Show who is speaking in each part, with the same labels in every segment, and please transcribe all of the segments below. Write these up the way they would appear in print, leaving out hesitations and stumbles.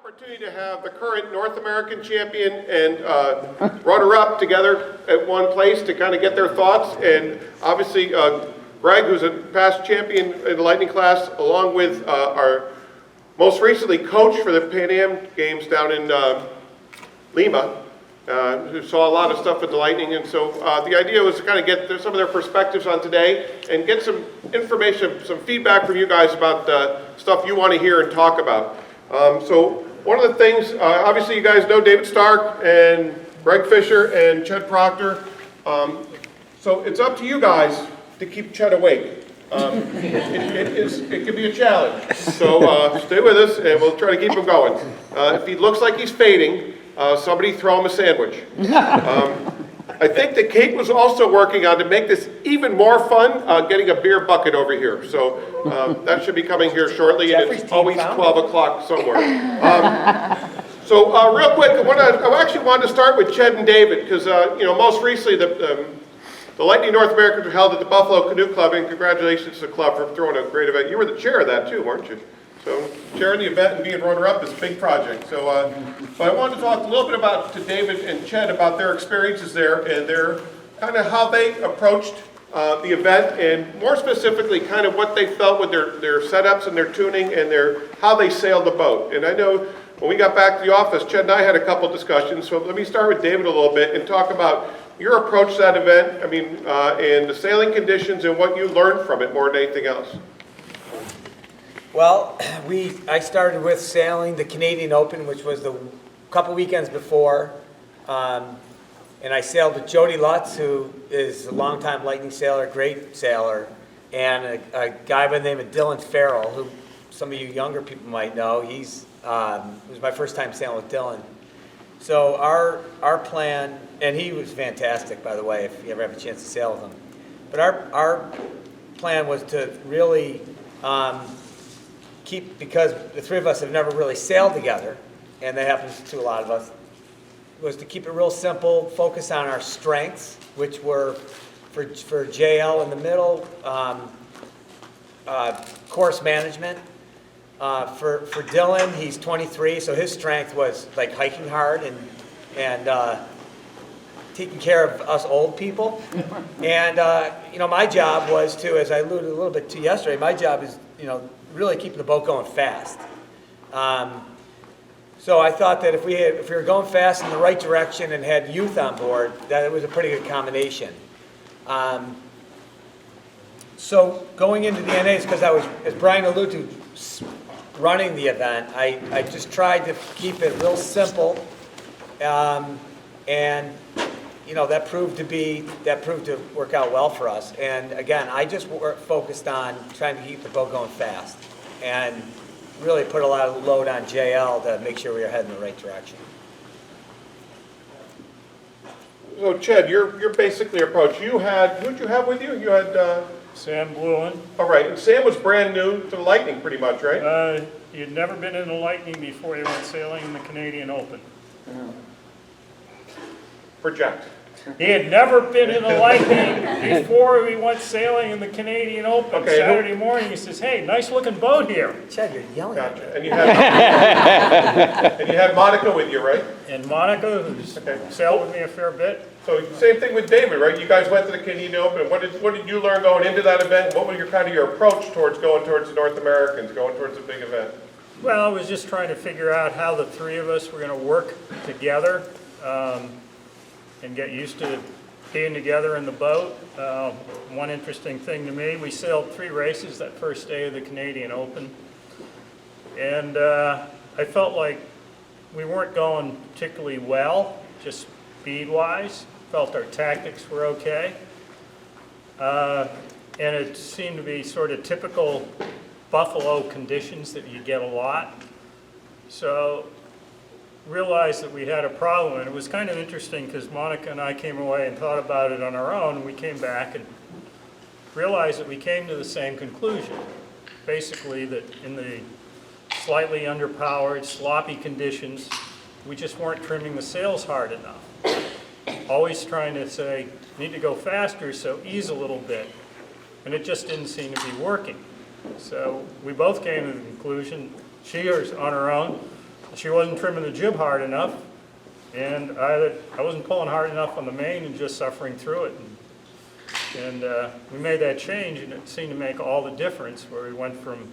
Speaker 1: Opportunity to have the current North American champion and runner-up together at one place to kind of get their thoughts, and obviously Greg, who's a past champion in the lightning class, along with our most recently coach for the Pan Am Games down in Lima, who saw a lot of stuff with the lightning, and so the idea was to kind of get some of their perspectives on today and get some information, some feedback from you guys about stuff you want to hear and talk about. So one of the things, obviously you guys know David Starck and Greg Fisher and Chet Proctor. So it's up to you guys to keep Chet awake. It can be a challenge. So stay with us and we'll try to keep him going. If he looks like he's fading, somebody throw him a sandwich. I think that Kate was also working on, to make this even more fun, getting a beer bucket over here. So that should be coming here shortly, and it's always 12 o'clock somewhere. So real quick, I actually wanted to start with Chet and David, because most recently the Lightning North Americans were held at the Buffalo Canoe Club, and congratulations to the club for throwing a great event. You were the chair of that too, weren't you? So chairing the event and being runner-up is a big project. So but I wanted to talk a little bit to David and Chet about their experiences there and their kind of how they approached the event, and more specifically kind of what they felt with their setups and their tuning and how they sailed the boat. And I know when we got back to the office, Chet and I had a couple discussions. So let me start with David a little bit and talk about your approach to that event, and the sailing conditions and what you learned from it more than anything else.
Speaker 2: Well, I started with sailing the Canadian Open, which was the couple weekends before, and I sailed with Jody Lutz, who is a longtime Lightning sailor, great sailor, and a guy by the name of Dylan Farrell, who some of you younger people might know. It was my first time sailing with Dylan. So our plan, and he was fantastic, by the way, if you ever have a chance to sail with him. But our plan was to really because the three of us have never really sailed together, and that happens to a lot of us, was to keep it real simple, focus on our strengths, which were for JL in the middle, course management. For Dylan, he's 23, so his strength was like hiking hard and taking care of us old people. And my job was to, as I alluded a little bit to yesterday, my job is really keeping the boat going fast. So I thought that if we were going fast in the right direction and had youth on board, that it was a pretty good combination. So going into the NAs, because I was, as Brian alluded to, running the event, I just tried to keep it real simple, and that proved to work out well for us. And again, I just focused on trying to keep the boat going fast, and really put a lot of load on JL to make sure we were heading in the right direction.
Speaker 1: So Chet, your basically approach. Who'd you have with you? You had
Speaker 3: Sam Bluen.
Speaker 1: All right, and Sam was brand new to the Lightning, pretty much, right?
Speaker 3: He had never been in the Lightning before he went sailing in the Canadian Open.
Speaker 1: Project.
Speaker 3: He had never been in the Lightning before he went sailing in the Canadian Open.
Speaker 1: Okay,
Speaker 3: Saturday morning, he says, "Hey, nice looking boat here."
Speaker 2: Chad, you're yelling at me.
Speaker 1: Gotcha. And you had Monica with you, right?
Speaker 3: And Monica, who's sailed with me a fair bit.
Speaker 1: So same thing with David, right? You guys went to the Canadian Open. What did you learn going into that event? What was your approach towards going towards the North Americans, going towards a big event?
Speaker 3: Well, I was just trying to figure out how the three of us were going to work together and get used to being together in the boat. One interesting thing to me, we sailed 3 races that first day of the Canadian Open, and I felt like we weren't going particularly well, just speed-wise. Felt our tactics were okay, and it seemed to be sort of typical Buffalo conditions that you get a lot. So realized that we had a problem, and it was kind of interesting because Monica and I came away and thought about it on our own, and we came back and realized that we came to the same conclusion. Basically that in the slightly underpowered, sloppy conditions, we just weren't trimming the sails hard enough. Always trying to say, need to go faster, so ease a little bit. And it just didn't seem to be working. So we both came to the conclusion, she was on her own, she wasn't trimming the jib hard enough, and I wasn't pulling hard enough on the main and just suffering through it. And we made that change, and it seemed to make all the difference, where we went from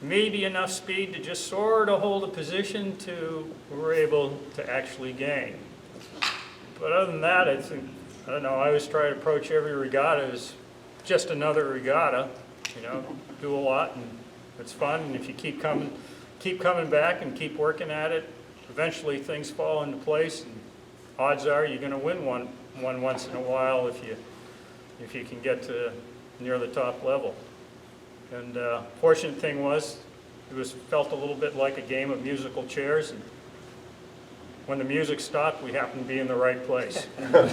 Speaker 3: maybe enough speed to just sort of hold a position to we were able to actually gain. But other than that, I don't know, I always try to approach every regatta as just another regatta, you know, do a lot, and it's fun, and if you keep coming back and keep working at it, eventually things fall into place, and odds are you're going to win one once in a while if you can get to near the top level. And fortunate thing was, it felt a little bit like a game of musical chairs, and when the music stopped, we happened to be in the right place.
Speaker 1: So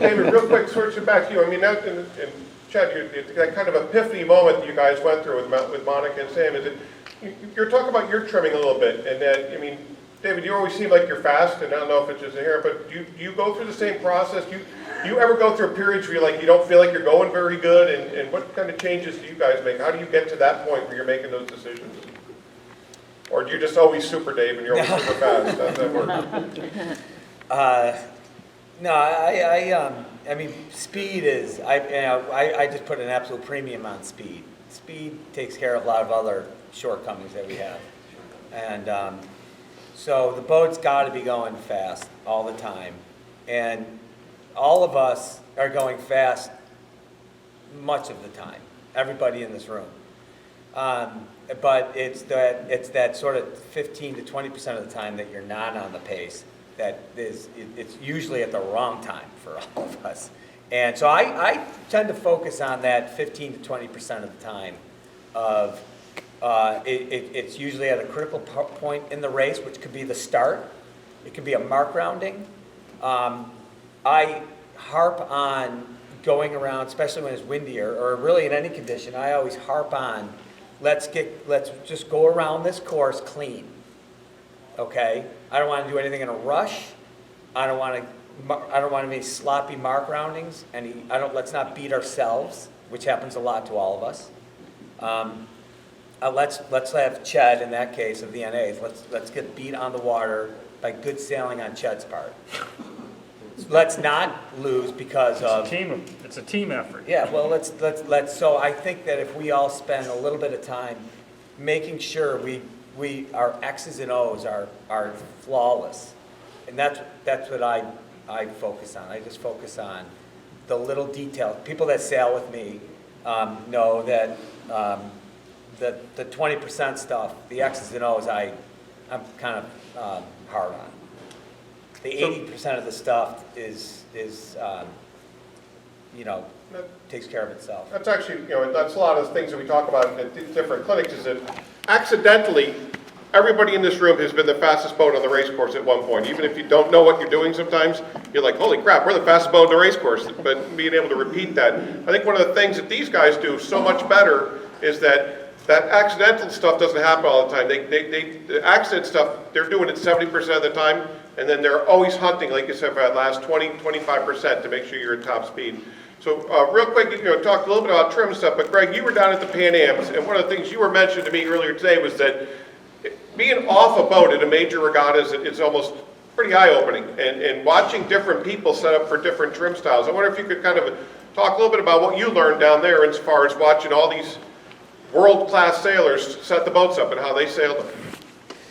Speaker 1: David, real quick, switching back to you. I mean, that, and Chad, that kind of epiphany moment that you guys went through with Monica and Sam, is it, you're talking about your trimming a little bit, and that, I mean, David, you always seem like you're fast, and I don't know if it's just here, but do you go through the same process? Do you ever go through periods where you don't feel like you're going very good, and what kind of changes do you guys make? How do you get to that point where you're making those decisions? Or do you just always super Dave and you're always super fast? Does that work?
Speaker 2: No, I mean, speed is, I just put an absolute premium on speed. Speed takes care of a lot of other shortcomings that we have. And so the boat's got to be going fast all the time. And all of us are going fast much of the time, everybody in this room. But it's that sort of 15 to 20% of the time that you're not on the pace that it's usually at the wrong time for all of us. And so I tend to focus on that 15 to 20% of the time of it's usually at a critical point in the race, which could be the start. It could be a mark rounding. I harp on going around, especially when it's windier, or really in any condition, I always harp on, let's just go around this course clean, okay? I don't want to do anything in a rush. I don't want any sloppy mark roundings. Let's not beat ourselves, which happens a lot to all of us. Let's have Ched, in that case of the NAs, let's get beat on the water by good sailing on Ched's part. Let's not lose because
Speaker 3: it's a team effort.
Speaker 2: Yeah, well, let's. So I think that if we all spend a little bit of time making sure our X's and O's are flawless, and that's what I focus on. I just focus on the little details. People that sail with me know that the 20% stuff, the X's and O's, I'm kind of hard on. The 80% of the stuff is takes care of itself.
Speaker 1: That's actually, that's a lot of the things that we talk about at different clinics, is that accidentally, everybody in this room has been the fastest boat on the race course at one point. Even if you don't know what you're doing sometimes, you're like, holy crap, we're the fastest boat on the race course. But being able to repeat that. I think one of the things that these guys do so much better is that accidental stuff doesn't happen all the time. The accident stuff, they're doing it 70% of the time, and then they're always hunting, like you said, for that last 20-25% to make sure you're at top speed. So real quick, talk a little bit about trim stuff, but Greg, you were down at the Pan Ams, and one of the things you were mentioning to me earlier today was that being off a boat at a major regatta is almost pretty eye-opening, and watching different people set up for different trim styles. I wonder if you could kind of talk a little bit about what you learned down there as far as watching all these world-class sailors set the boats up and how they sailed them.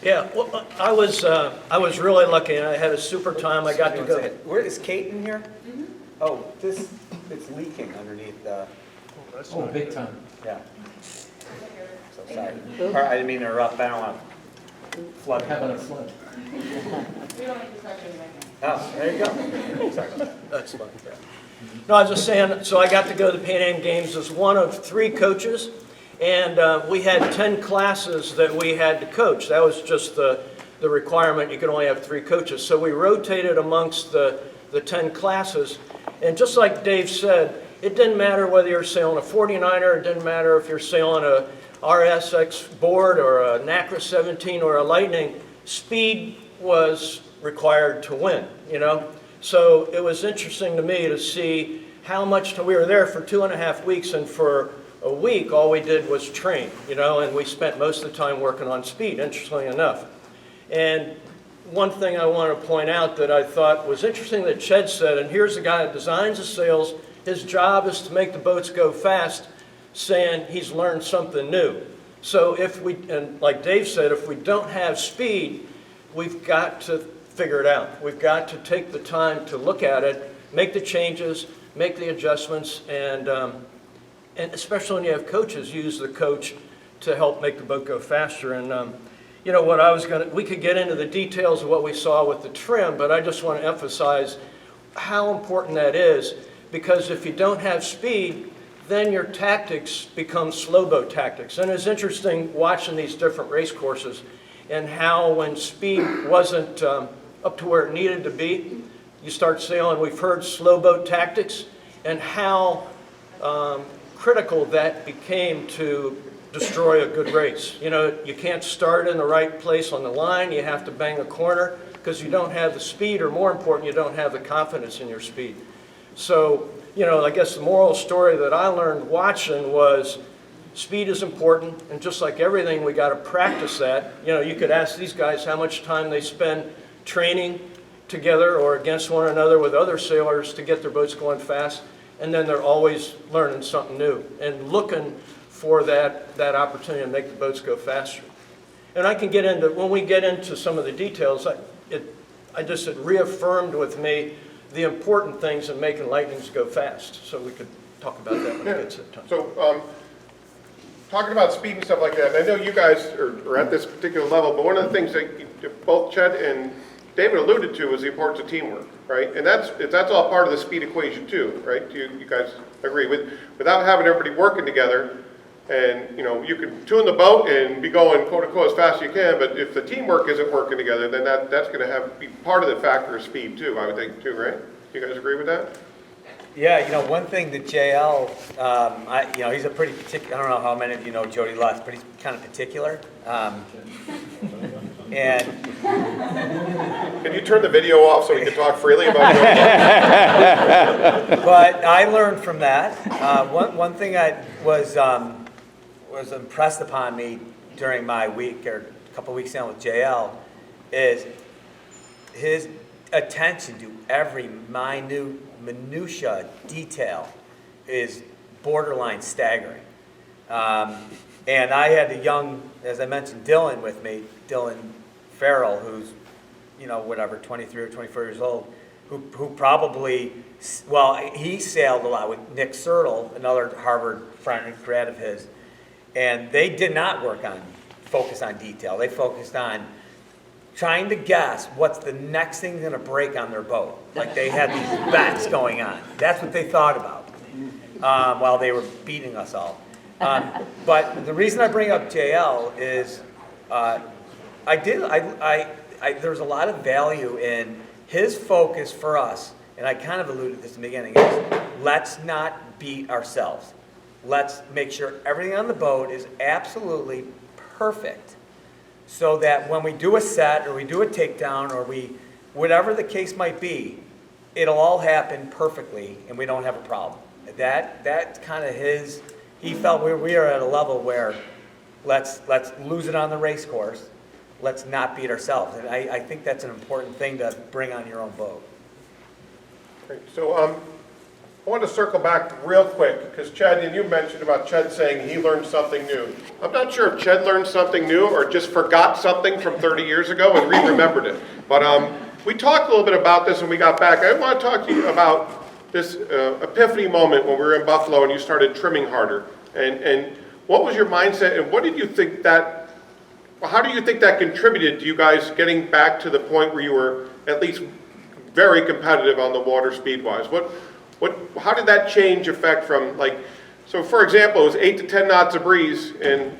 Speaker 4: Yeah, well, I was really lucky, and I had a super time. I got to go.
Speaker 2: Where is Kate in here? Mm-hmm. Oh, it's leaking underneath the.
Speaker 5: Oh, big time.
Speaker 2: Yeah. So sorry. I didn't mean to interrupt. I don't want to flood.
Speaker 5: Having a flood.
Speaker 2: Oh, there you go. Sorry.
Speaker 4: That's fine. Yeah. No, I was just saying, so I got to go to the Pan Am Games as one of 3 coaches, and we had 10 classes that we had to coach. That was just the requirement. You can only have 3 coaches. So we rotated amongst the 10 classes, and just like Dave said, it didn't matter whether you're sailing a 49er, it didn't matter if you're sailing a RSX board or a NACRA 17 or a Lightning, speed was required to win, So it was interesting to me to see how much we were there for 2.5 weeks, and for a week all we did was train, and we spent most of the time working on speed, interestingly enough. And one thing I want to point out that I thought was interesting that Ched said, and here's a guy that designs the sails, his job is to make the boats go fast, saying he's learned something new. So if we, and like Dave said, if we don't have speed, we've got to figure it out. We've got to take the time to look at it, make the changes, make the adjustments, and especially when you have coaches, use the coach to help make the boat go faster. And you know what I was going to, we could get into the details of what we saw with the trim, but I just want to emphasize how important that is, because if you don't have speed, then your tactics become slow boat tactics. And it's interesting watching these different race courses and how when speed wasn't up to where it needed to be, you start sailing, we've heard slow boat tactics, and how critical that became to destroy a good race. You know, you can't start in the right place on the line, you have to bang a corner because you don't have the speed, or more important, you don't have the confidence in your speed. So, you know, I guess the moral story that I learned watching was speed is important, and just like everything, we got to practice that. You know, you could ask these guys how much time they spend training together or against one another with other sailors to get their boats going fast, and then they're always learning something new and looking for that opportunity to make the boats go faster. And I can get into, when we get into some of the details, I just, it reaffirmed with me the important things in making lightnings go fast. So we could talk about that when it gets to time.
Speaker 1: So, talking about speed and stuff like that, I know you guys are at this particular level, but one of the things that both Ched and David alluded to was the importance of teamwork, right? And that's all part of the speed equation too, right? Do you guys agree? Without having everybody working together, and you know, you can tune the boat and be going quote unquote as fast as you can, but if the teamwork isn't working together, then that's going to be part of the factor of speed too, I would think too, right? You guys agree with that?
Speaker 2: Yeah, you know, one thing that JL, you know, he's a pretty particular, I don't know how many of you know Jody Lutz, but he's kind of particular. And
Speaker 1: can you turn the video off so we can talk freely about it?
Speaker 2: but I learned from that. One thing I was impressed upon me during my week or a couple weeks down with JL is his attention to every minutia detail is borderline staggering. And I had a young, as I mentioned, Dylan with me, Dylan Farrell, who's, you know, whatever, 23 or 24 years old, who probably, well, he sailed a lot with Nick Sertle, another Harvard friend and grad of his, and they did not focus on detail. They focused on trying to guess what's the next thing going to break on their boat. Like they had these bets going on. That's what they thought about while they were beating us all. But the reason I bring up JL is there's a lot of value in his focus for us, and I kind of alluded to this in the beginning, is let's not beat ourselves. Let's make sure everything on the boat is absolutely perfect so that when we do a set or we do a takedown or whatever the case might be, it'll all happen perfectly and we don't have a problem. That's kind of his, he felt we are at a level where let's lose it on the race course. Let's not beat ourselves. And I think that's an important thing to bring on your own boat.
Speaker 1: Great. So I want to circle back real quick because Ched, and you mentioned about Ched saying he learned something new. I'm not sure if Ched learned something new or just forgot something from 30 years ago and remembered it. But we talked a little bit about this when we got back. I want to talk to you about this epiphany moment when we were in Buffalo and you started trimming harder. And what was your mindset and what did you think that, how do you think that contributed to you guys getting back to the point where you were at least very competitive on the water speed-wise? How did that change affect from, like, so for example, it was 8 to 10 knots of breeze and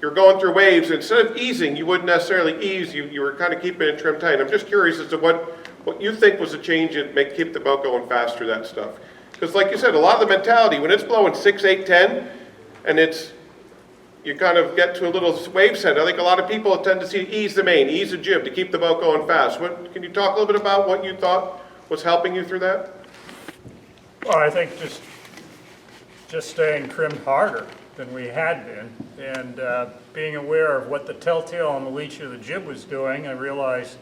Speaker 1: you're going through waves. Instead of easing, you wouldn't necessarily ease, you were kind of keeping it trim tight. I'm just curious as to what you think was the change in keep the boat going faster, that stuff. Because like you said, a lot of the mentality, when it's blowing 6, 8, 10, and you kind of get to a little wave set, I think a lot of people tend to see ease the main, ease the jib to keep the boat going fast. Can you talk a little bit about what you thought was helping you through that?
Speaker 3: Well, I think just staying trimmed harder. than we had been. And being aware of what the telltale on the leech of the jib was doing, I realized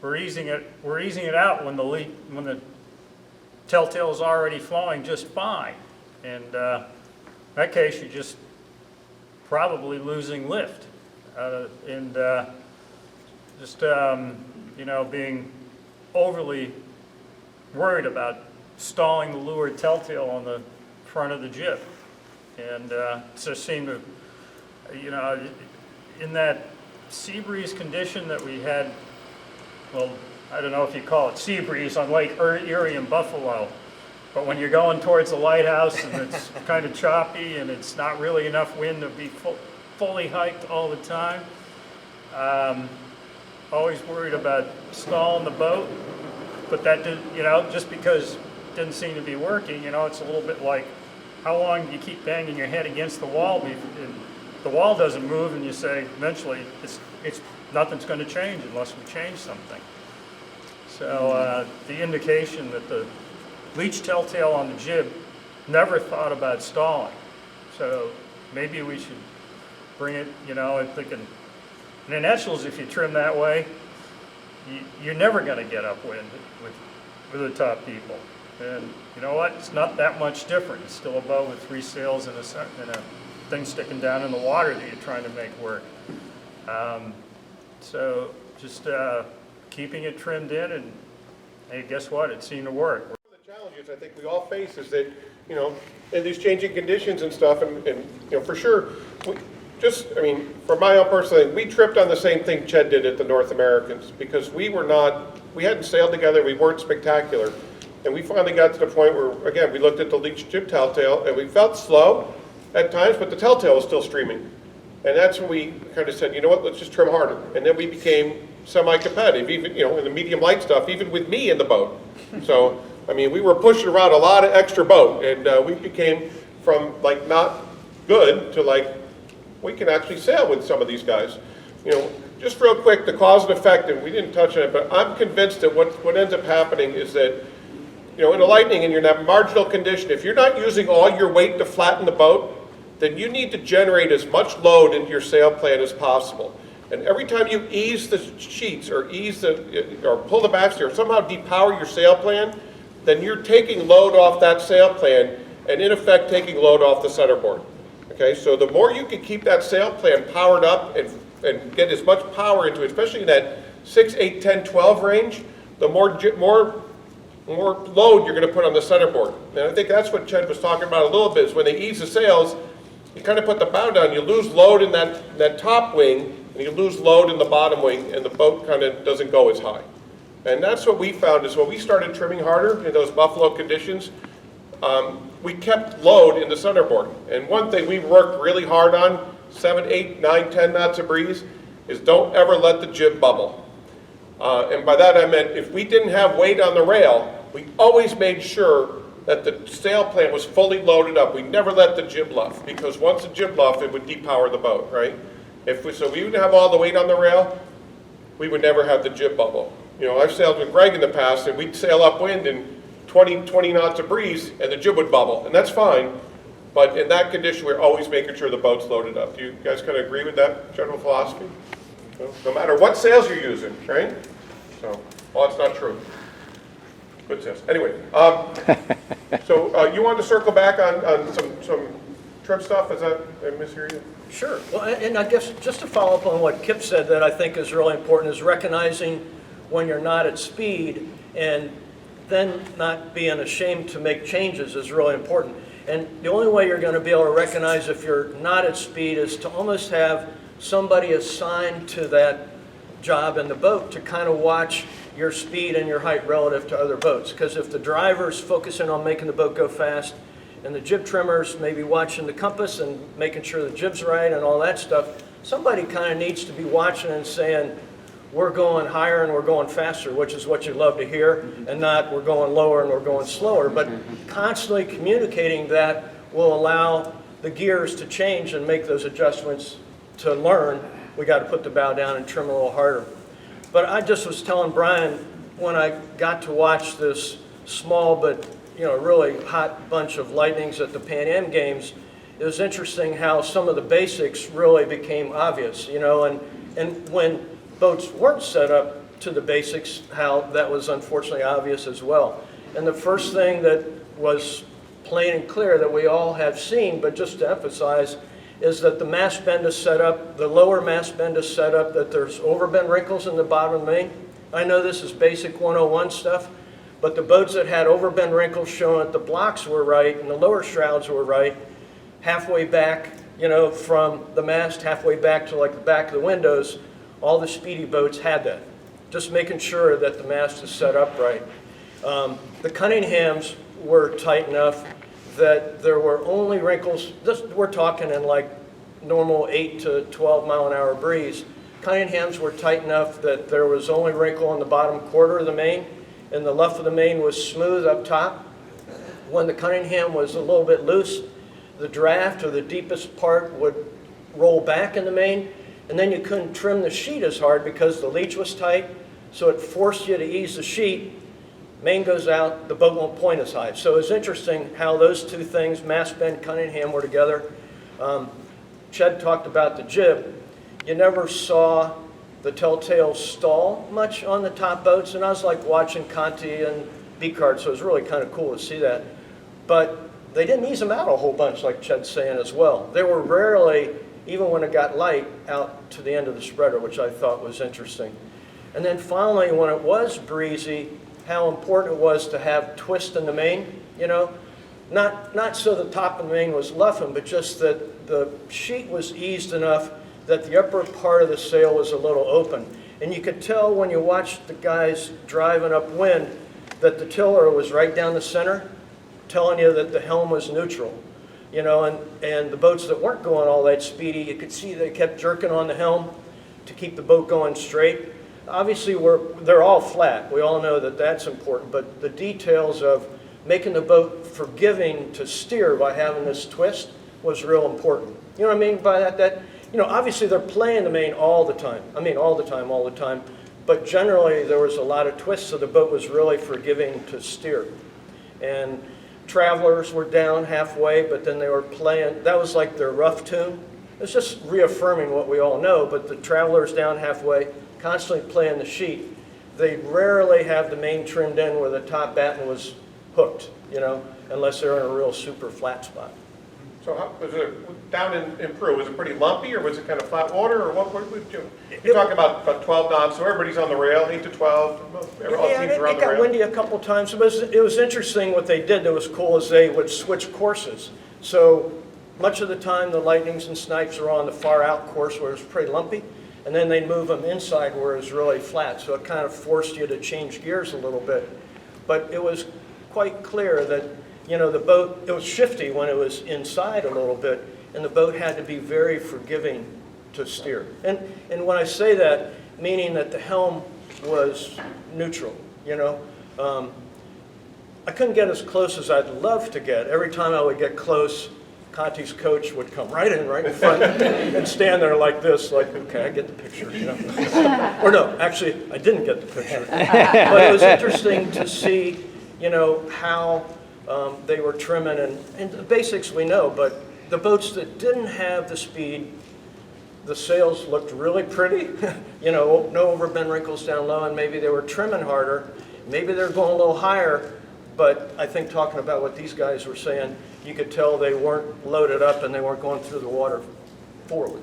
Speaker 3: we're easing it out when the telltale is already flowing just fine. And in that case, you're just probably losing lift. You know, being overly worried about stalling the leeward telltale on the front of the jib. And so seemed to, you know, in that sea breeze condition that we had, well, I don't know if you call it sea breeze on Lake Erie and Buffalo, but when you're going towards the lighthouse and it's kind of choppy and it's not really enough wind to be fully hiked all the time, always worried about stalling the boat, but that did, you know, just because it didn't seem to be working, you know, it's a little bit like how long do you keep banging your head against the wall and the wall doesn't move, and you say eventually it's nothing's going to change unless we change something. So the indication that the leech telltale on the jib never thought about stalling. So maybe we should bring it, you know, I'm thinking, and in Etchells, if you trim that way, you're never going to get upwind with the top people. And you know what? It's not that much different. It's still a boat with 3 sails and a thing sticking down in the water that you're trying to make work. So just keeping it trimmed in, and hey, guess what? It seemed to work.
Speaker 1: One of the challenges I think we all face is that, you know, in these changing conditions and stuff, and you know, for sure, from my own personal thing, we tripped on the same thing Ched did at the North Americans, because we hadn't sailed together, we weren't spectacular. And we finally got to the point where, again, we looked at the leech jib telltale, and we felt slow at times, but the telltale was still streaming. And that's when we kind of said, you know what, let's just trim harder. And then we became semi-competitive, even, you know, in the medium light stuff, even with me in the boat. So, I mean, we were pushing around a lot of extra boat, and we became from like not good to like, we can actually sail with some of these guys. You know, just real quick, the cause and effect, and we didn't touch on it, but I'm convinced that what ends up happening is that, you know, in a lightning and you're in that marginal condition, if you're not using all your weight to flatten the boat, then you need to generate as much load into your sail plan as possible. And every time you ease the sheets or pull the backstay or somehow depower your sail plan, then you're taking load off that sail plan and in effect taking load off the centerboard. Okay, so the more you can keep that sail plan powered up and get as much power into it, especially in that 6, 8, 10, 12 range, the more load you're going to put on the centerboard. And I think that's what Ched was talking about a little bit, is when they ease the sails, you kind of put the bow down, you lose load in that top wing, and you lose load in the bottom wing, and the boat kind of doesn't go as high. And that's what we found is when we started trimming harder in those Buffalo conditions, we kept load in the centerboard. And one thing we worked really hard on, 7, 8, 9, 10 knots of breeze, is don't ever let the jib bubble. And by that I meant if we didn't have weight on the rail, we always made sure that the sail plan was fully loaded up. We never let the jib luff, because once the jib luff, it would depower the boat, right? So we would have all the weight on the rail, we would never have the jib bubble. You know, I've sailed with Greg in the past, and we'd sail upwind in 20 knots of breeze, and the jib would bubble, and that's fine. But in that condition, we're always making sure the boat's loaded up. Do you guys kind of agree with that general philosophy? No matter what sails you're using, right? So, well, that's not true. Good sails. Anyway, so you wanted to circle back on some trim stuff? Is that, did I mishear you?
Speaker 4: Sure. Well, and I guess just to follow up on what Kip said that I think is really important is recognizing when you're not at speed, and then not being ashamed to make changes is really important. And the only way you're going to be able to recognize if you're not at speed is to almost have somebody assigned to that job in the boat to kind of watch your speed and your height relative to other boats. Because if the driver's focusing on making the boat go fast and the jib trimmer's maybe watching the compass and making sure the jib's right and all that stuff, somebody kind of needs to be watching and saying, we're going higher and we're going faster, which is what you love to hear, and not we're going lower and we're going slower. But constantly communicating that will allow the gears to change and make those adjustments to learn. We got to put the bow down and trim a little harder. But I just was telling Brian when I got to watch this small but really hot bunch of lightnings at the Pan Am Games it was interesting how some of the basics really became obvious, you know, and when boats weren't set up to the basics, how that was unfortunately obvious as well. And the first thing that was plain and clear that we all have seen, but just to emphasize, is that the mast bend is set up, the lower mast bend is set up, that there's overbend wrinkles in the bottom of the main. I know this is basic 101 stuff, but the boats that had overbend wrinkles showing that the blocks were right and the lower shrouds were right, halfway back, you know, from the mast, halfway back to like the back of the windows, all the speedy boats had that. Just making sure that the mast is set up right. The Cunninghams were tight enough that there were only wrinkles, we're talking in like normal 8 to 12 mile an hour breeze. Cunninghams were tight enough that there was only wrinkle on the bottom quarter of the main, and the luff of the main was smooth up top. When the Cunningham was a little bit loose, the draft or the deepest part would roll back in the main, and then you couldn't trim the sheet as hard because the leech was tight, so it forced you to ease the sheet. Main goes out, the boat won't point as high. So it's interesting how those two things, mast bend, Cunningham, were together. Ched talked about the jib. You never saw the telltale stall much on the top boats, and I was like watching Conti and B-Card, so it was really kind of cool to see that. But they didn't ease them out a whole bunch, like Ched's saying as well. They were rarely, even when it got light, out to the end of the spreader, which I thought was interesting. And then finally, when it was breezy, how important it was to have twist in the main, you know? Not so the top of the main was luffing, but just that the sheet was eased enough that the upper part of the sail was a little open. And you could tell when you watched the guys driving upwind that the tiller was right down the center, telling you that the helm was neutral. You know, and the boats that weren't going all that speedy, you could see they kept jerking on the helm to keep the boat going straight. Obviously, they're all flat. We all know that that's important, but the details of making the boat forgiving to steer by having this twist was real important. You know what I mean by that? You know, obviously they're playing the main all the time. I mean, all the time. But generally, there was a lot of twists, so the boat was really forgiving to steer. And Travelers were down halfway, but then they were playing. That was like their rough tune. It's just reaffirming what we all know, but the Travelers down halfway, constantly playing the sheet. They rarely have the main trimmed in where the top batten was hooked, you know, unless they're in a real super flat spot.
Speaker 1: So how, was it down in Peru, was it pretty lumpy, or was it kind of flat water, or what would you, you're talking about 12 knots, so everybody's on the rail, 8 to 12, all teams are on the rail.
Speaker 4: It got windy a couple times. It was interesting what they did that was cool is they would switch courses. So much of the time the Lightnings and Snipes are on the far out course where it's pretty lumpy, and then they'd move them inside where it's really flat, so it kind of forced you to change gears a little bit. But it was quite clear that, you know, the boat, it was shifty when it was inside a little bit, and the boat had to be very forgiving to steer. And when I say that, meaning that the helm was neutral, you know. I couldn't get as close as I'd love to get. Every time I would get close, Conti's coach would come right in front and stand there like this, like, okay, I get the picture, you know. Or no, actually, I didn't get the picture. But it was interesting to see, you know, how they were trimming, and the basics we know, but the boats that didn't have the speed, the sails looked really pretty, you know, no overbend wrinkles down low, and maybe they were trimming harder, maybe they're going a little higher, but I think talking about what these guys were saying, you could tell they weren't loaded up and they weren't going through the water forward.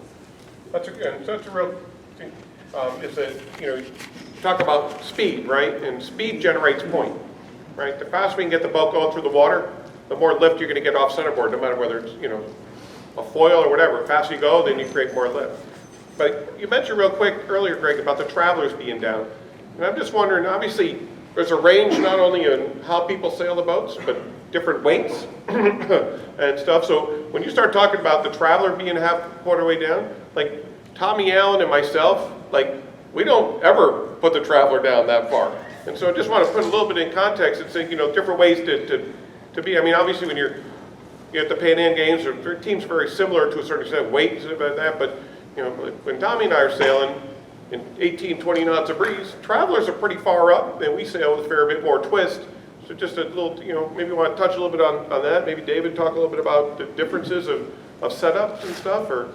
Speaker 1: That's a real thing, is that, you know, you talk about speed, right, and speed generates point. Right? The faster we can get the boat going through the water, the more lift you're going to get off centerboard, no matter whether it's, you know, a foil or whatever. The faster you go, then you create more lift. But you mentioned real quick earlier, Greg, about the Travelers being down. And I'm just wondering, obviously, there's a range not only in how people sail the boats, but different weights and stuff. So when you start talking about the Traveler being quarter way down, like Tommy Allen and myself, like, we don't ever put the Traveler down that far. And so I just want to put a little bit in context and say, you know, different ways to be. I mean, obviously when you're at the Pan Am Games, their team's very similar to a certain extent, weight and stuff like that, but, you know, when Tommy and I are sailing in 18, 20 knots of breeze, Travelers are pretty far up, and we sail with a fair bit more twist. So just a little, you know, maybe you want to touch a little bit on that. Maybe David talk a little bit about the differences of of setups and stuff, or?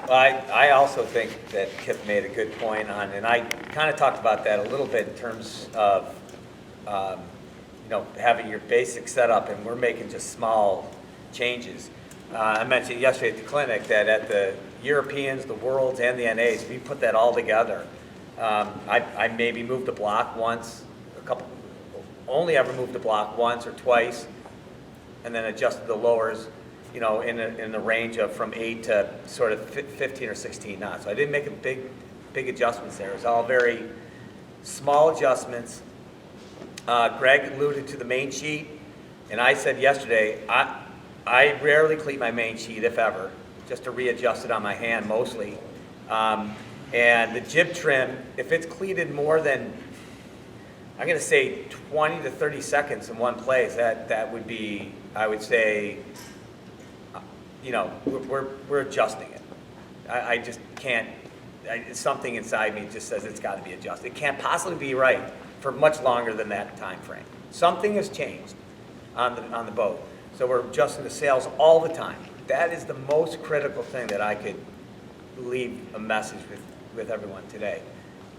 Speaker 2: I also think that Kip made a good point on, and I kind of talked about that a little bit in terms of, having your basic setup, and we're making just small changes. I mentioned yesterday at the clinic that at the Europeans, the Worlds, and the NAs, we put that all together. I maybe moved the block once, only ever moved the block once or twice, and then adjusted the lowers, in the range of from 8 to sort of 15 or 16 knots. So I didn't make a big adjustments there. It was all very small adjustments. Greg alluded to the main sheet, and I said yesterday, I rarely cleat my main sheet, if ever, just to readjust it on my hand mostly. And the jib trim, if it's cleated more than, I'm going to say 20 to 30 seconds in one place, that would be, I would say, we're adjusting it. I just can't, something inside me just says it's got to be adjusted. It can't possibly be right for much longer than that time frame. Something has changed on the boat. So we're adjusting the sails all the time. That is the most critical thing that I could leave a message with everyone today.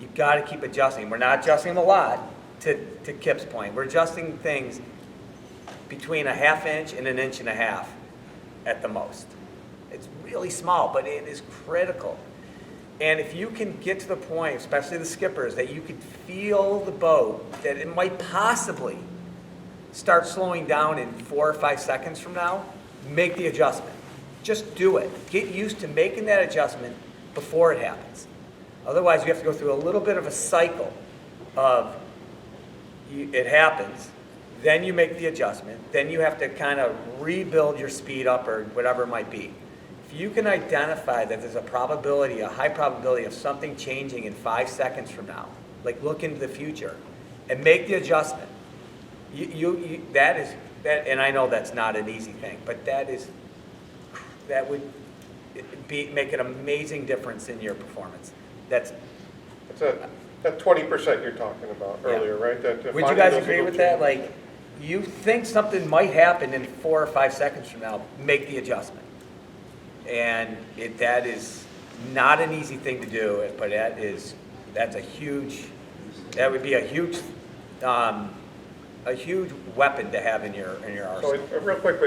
Speaker 2: You've got to keep adjusting. We're not adjusting them a lot, to Kip's point. We're adjusting things between a 1/2 inch and 1.5 inches at the most. It's really small, but it is critical. And if you can get to the point, especially the skippers, that you could feel the boat, that it might possibly start slowing down in 4 or 5 seconds from now, make the adjustment. Just do it. Get used to making that adjustment before it happens. Otherwise, you have to go through a little bit of a cycle of it happens, then you make the adjustment, then you have to kind of rebuild your speed up or whatever it might be. If you can identify that there's a high probability of something changing in 5 seconds from now, like look into the future, and make the adjustment, and I know that's not an easy thing, but that would make an amazing difference in your performance. That's
Speaker 1: That 20% you're talking about earlier, right?
Speaker 2: Would you guys agree with that? Like, you think something might happen in 4 or 5 seconds from now, make the adjustment. And that is not an easy thing to do, but that would be a huge weapon to have in your arsenal.
Speaker 1: So real quick,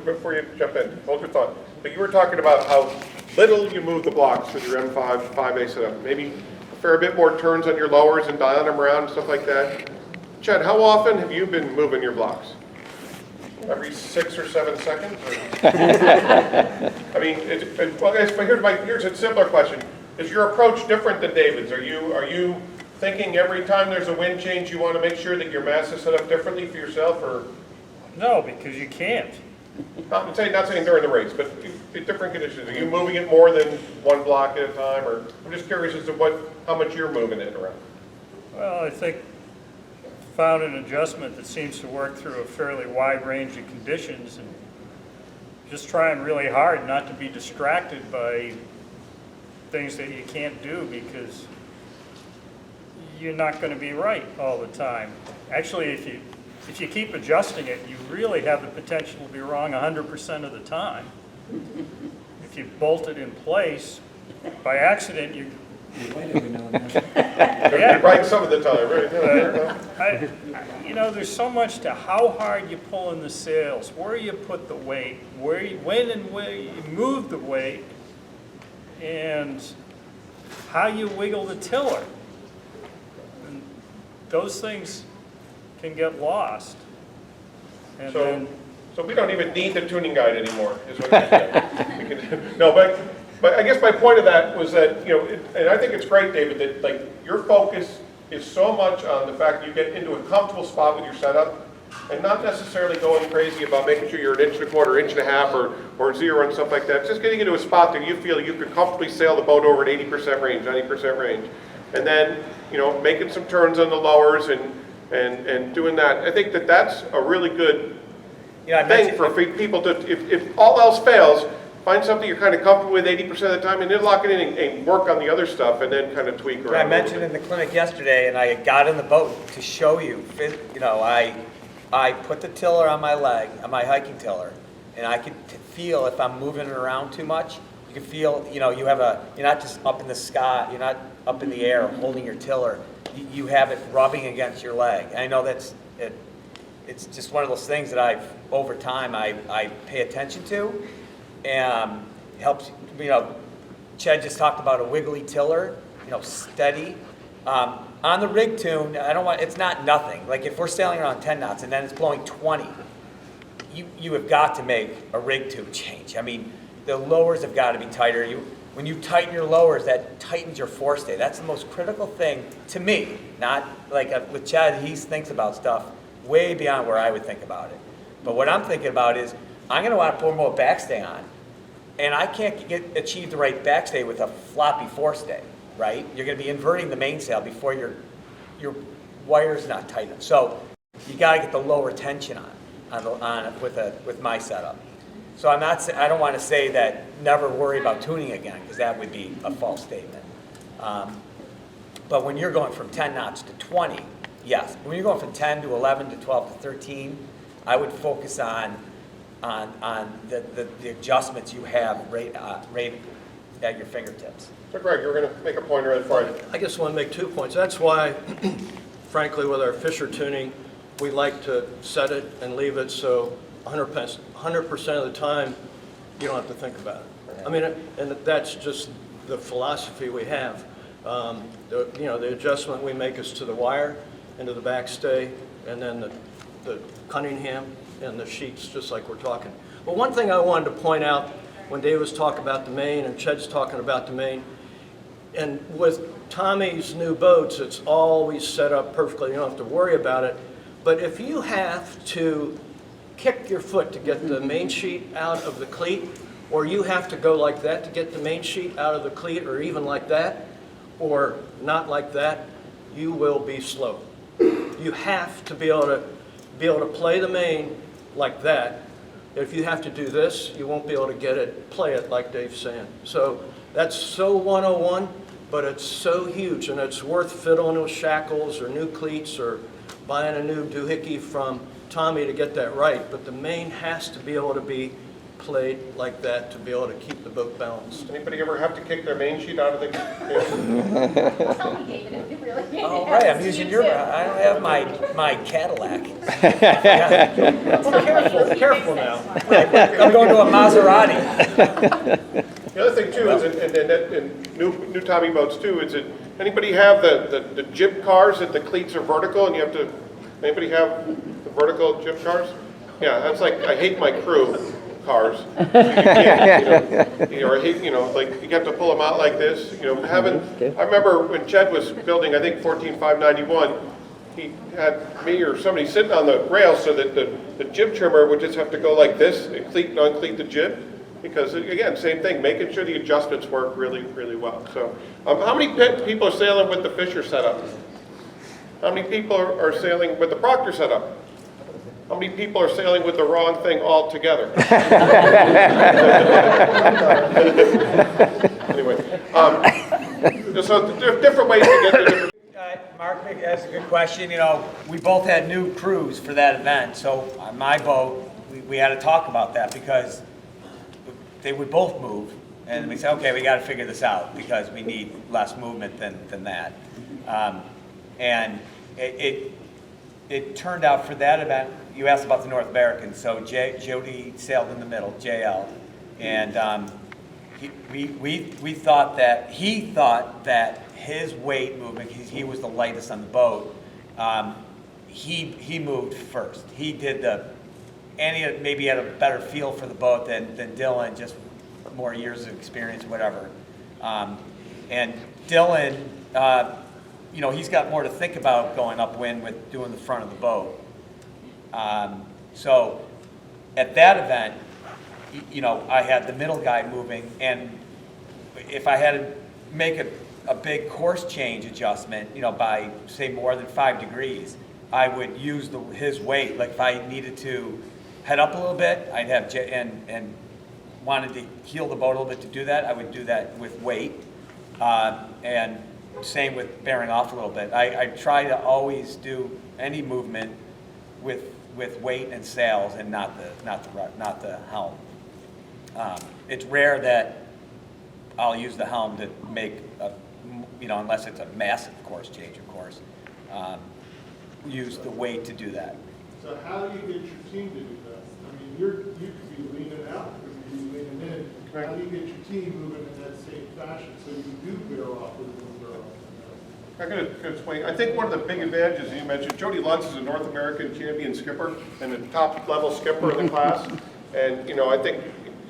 Speaker 1: before you jump in, hold your thought. But you were talking about how little you move the blocks with your M5 5A setup. Maybe a fair bit more turns on your lowers and dialing them around and stuff like that. Chad, how often have you been moving your blocks? Every 6 or 7 seconds? I mean, here's a simpler question. Is your approach different than David's? Are you thinking every time there's a wind change you want to make sure that your mast is set up differently for yourself, or?
Speaker 3: No, because you can't.
Speaker 1: Not saying during the race, but in different conditions. Are you moving it more than one block at a time, or I'm just curious as to how much you're moving it around.
Speaker 3: Well, I think found an adjustment that seems to work through a fairly wide range of conditions, and just trying really hard not to be distracted by things that you can't do because you're not going to be right all the time. Actually, if you keep adjusting it, you really have the potential to be wrong 100% of the time. If you bolt it in place, by accident, you
Speaker 1: Yeah. Right some of the time, right?
Speaker 3: there's so much to how hard you pull in the sails, where you put the weight, when and where you move the weight, and how you wiggle the tiller. And those things can get lost. And
Speaker 1: So we don't even need the tuning guide anymore, is what you're saying. No, but I guess my point of that was that, and I think it's great, David, that like your focus is so much on the fact that you get into a comfortable spot with your setup and not necessarily going crazy about making sure you're 1.25 inches, 1.5 inches, or zero and stuff like that. It's just getting into a spot that you feel you could comfortably sail the boat over at 80% range, 90% range. And then, making some turns on the lowers and doing that. I think that that's a really good thing for people to, if all else fails, find something you're kind of comfortable with 80% of the time, and then lock it in and work on the other stuff, and then kind of tweak around.
Speaker 2: I mentioned in the clinic yesterday, and I got in the boat to show you. I put the tiller on my leg, on my hiking tiller, And I can feel if I'm moving it around too much, you can feel, you know, you're not just up in the sky, you're not up in the air holding your tiller. You have it rubbing against your leg. And I know it's just one of those things that over time, I pay attention to. And helps, you know, Chad just talked about a wiggly tiller, you know, steady. On the rig tune, it's not nothing. Like if we're sailing around 10 knots and then it's blowing 20, you have got to make a rig tune change. I mean, the lowers have got to be tighter. When you tighten your lowers, that tightens your forestay. That's the most critical thing to me. Not like with Chad, he thinks about stuff way beyond where I would think about it. But what I'm thinking about is I'm going to want to put more backstay on, and I can't achieve the right backstay with a floppy forestay, right? You're going to be inverting the mainsail before your wire's not tightened. So you got to get the lower tension on with my setup. So I don't want to say that never worry about tuning again, because that would be a false statement. But when you're going from 10 knots to 20, yes. When you're going from 10 to 11 to 12 to 13, I would focus on the adjustments you have right at your fingertips.
Speaker 1: So Greg, you were going to make a point right before
Speaker 4: I just want to make 2 points. That's why, frankly, with our Fisher tuning, we like to set it and leave it so 100% of the time you don't have to think about it. I mean, and that's just the philosophy we have. The adjustment we make is to the wire and to the backstay, and then the Cunningham and the sheets, just like we're talking. But one thing I wanted to point out when Dave was talking about the main and Ched's talking about the main, and with Tommy's new boats, it's always set up perfectly. You don't have to worry about it. But if you have to kick your foot to get the main sheet out of the cleat, or you have to go like that to get the main sheet out of the cleat, or even like that, or not like that, you will be slow. You have to be able to play the main like that. If you have to do this, you won't be able to play it like Dave's saying. So that's so 101, but it's so huge, and it's worth fiddling with shackles or new cleats or buying a new doohickey from Tommy to get that right. But the main has to be able to be played like that to be able to keep the boat balanced.
Speaker 1: Anybody ever have to kick their main sheet out of the?
Speaker 2: Oh, right, I'm using I don't have my Cadillac.
Speaker 4: Well, careful now.
Speaker 2: I'm going to a Maserati.
Speaker 1: The other thing too is, in new Tommy boats too, is that anybody have the jib cars that the cleats are vertical and you have to, anybody have the vertical jib cars? Yeah, that's like, I hate my crew cars. You can't, or I hate, like you have to pull them out like this, I remember when Ched was building, I think 14591, he had me or somebody sitting on the rail so that the jib trimmer would just have to go like this and cleat and uncleat the jib. Because again, same thing, making sure the adjustments work really, really well. So, how many people are sailing with the Fischer setup? How many people are sailing with the Proctor setup? How many people are sailing with the wrong thing altogether? Anyway, so different ways to get to different.
Speaker 2: Mark, that's a good question. We both had new crews for that event. So on my boat, we had to talk about that because they would both move, and we said, okay, we got to figure this out because we need less movement than that. And it turned out for that event, you asked about the North American, so Jody sailed in the middle, JL, and we thought that, he thought that his weight movement, he was the lightest on the boat, he moved first. He did and he maybe had a better feel for the boat than Dylan, just more years of experience, whatever. And Dylan, he's got more to think about going upwind with doing the front of the boat. So at that event, I had the middle guy moving, and if I had to make a big course change adjustment, by say more than 5 degrees, I would use his weight. Like if I needed to head up a little bit, I'd have and wanted to heel the boat a little bit to do that, I would do that with weight, and same with bearing off a little bit. I try to always do any movement with with weight and sails and not the helm. It's rare that I'll use the helm to make a, unless it's a massive course change, of course, use the weight to do that.
Speaker 6: So how do you get your team to do that? I mean, you could be leaning out, you could be leaning in. How do you get your team moving in that same fashion so you do bear off with a little bear off?
Speaker 1: I'm going to explain. I think one of the big advantages you mentioned, Jody Lutz is a North American champion skipper and a top level skipper in the class. And, I think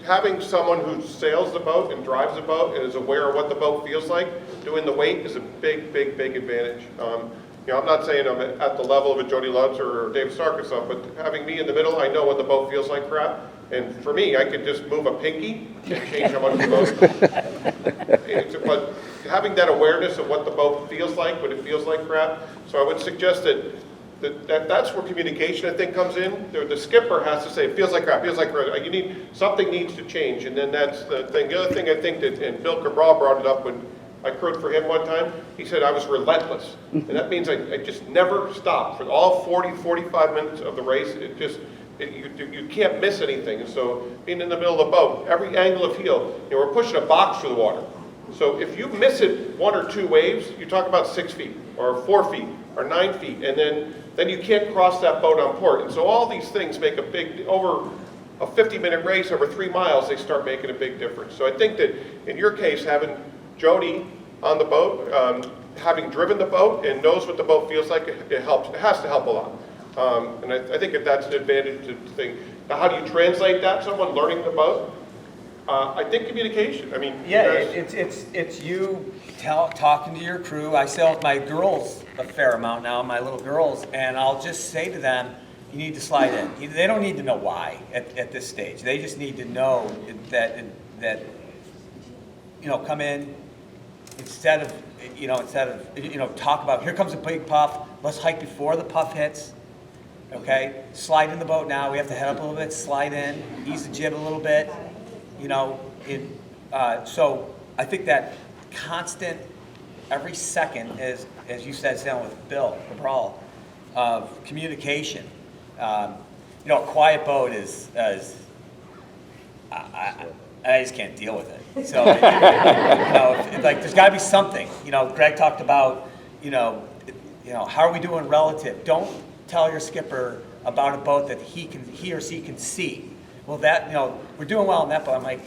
Speaker 1: having someone who sails the boat and drives the boat and is aware of what the boat feels like, doing the weight is a big, big, big advantage. I'm not saying I'm at the level of a Jody Lutz or David Starck or stuff, but having me in the middle, I know what the boat feels like crap. And for me, I could just move a pinky and change how much the boat. But having that awareness of what the boat feels like, what it feels like crap. So I would suggest that's where communication, I think, comes in. The skipper has to say, it feels like crap, feels like crap. Something needs to change. And then that's the thing. The other thing I think that, and Bill Cabral brought it up when I crewed for him one time, he said I was relentless. And that means I just never stopped. For all 40, 45 minutes of the race, you can't miss anything. And so being in the middle of the boat, every angle of heel, we're pushing a box through the water. So if you miss it 1 or 2 waves, you talk about 6 feet or 4 feet or 9 feet, and then you can't cross that boat on port. And so all these things make a big, over a 50-minute race, over 3 miles, they start making a big difference. So I think that in your case, having Jody on the boat, having driven the boat and knows what the boat feels like, it helps. It has to help a lot. And I think that that's an advantage to think. Now, how do you translate that? Someone learning the boat? I think communication. I mean,
Speaker 2: yeah, it's you talking to your crew. I sail with my girls a fair amount now, my little girls, and I'll just say to them, you need to slide in. They don't need to know why at this stage. They just need to know that come in instead of talk about, here comes a big puff, let's hike before the puff hits. Okay, slide in the boat now. We have to head up a little bit, slide in, ease the jib a little bit. So I think that constant, every second, is, as you said, sailing with Bill Cabral, of communication. A quiet boat is I just can't deal with it. So, there's got to be something. Greg talked about, how are we doing relative? Don't tell your skipper about a boat that he or she can see. Well, we're doing well on that boat. I'm like,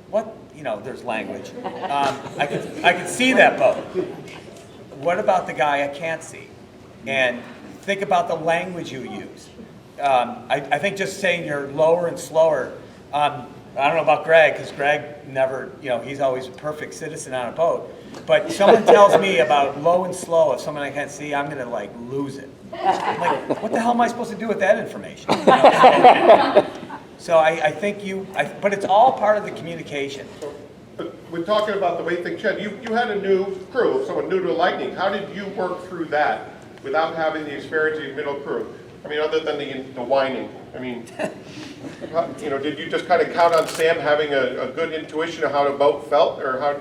Speaker 2: what? There's language. I can see that boat. What about the guy I can't see? And think about the language you use. I think just saying you're lower and slower. I don't know about Greg, because Greg never, he's always a perfect citizen on a boat. But someone tells me about low and slow of someone I can't see, I'm going to lose it. I'm like, what the hell am I supposed to do with that information? So I think but it's all part of the communication.
Speaker 1: But we're talking about the way things change. You had a new crew, someone new to Lightning. How did you work through that without having the experience of your middle crew? I mean, other than the whining. I mean, did you just kind of count on Sam having a good intuition of how the boat felt, or how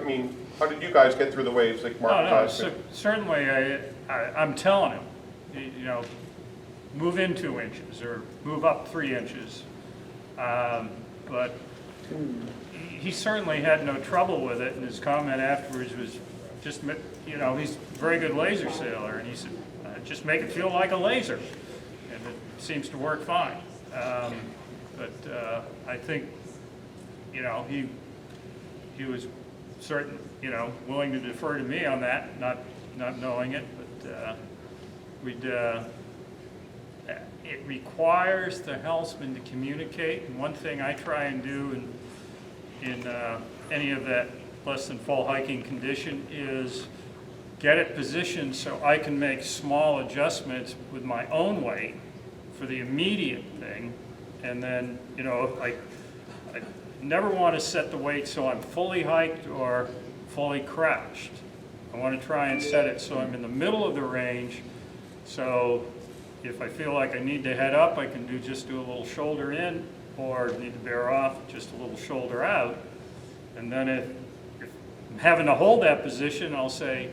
Speaker 1: did you guys get through the waves like Mark?
Speaker 3: Certainly, I'm telling him, move in 2 inches or move up 3 inches. But he certainly had no trouble with it, and his comment afterwards was just, he's a very good laser sailor, and he said, just make it feel like a laser, and it seems to work fine. But I think, he was certain, willing to defer to me on that, not knowing it, but it requires the helmsman to communicate, and one thing I try and do in any of that less than full hiking condition is get it positioned so I can make small adjustments with my own weight for the immediate thing, and then, I never want to set the weight so I'm fully hiked or fully crouched. I want to try and set it so I'm in the middle of the range, so if I feel like I need to head up, I can just do a little shoulder in, or need to bear off, just a little shoulder out. And then if I'm having to hold that position, I'll say,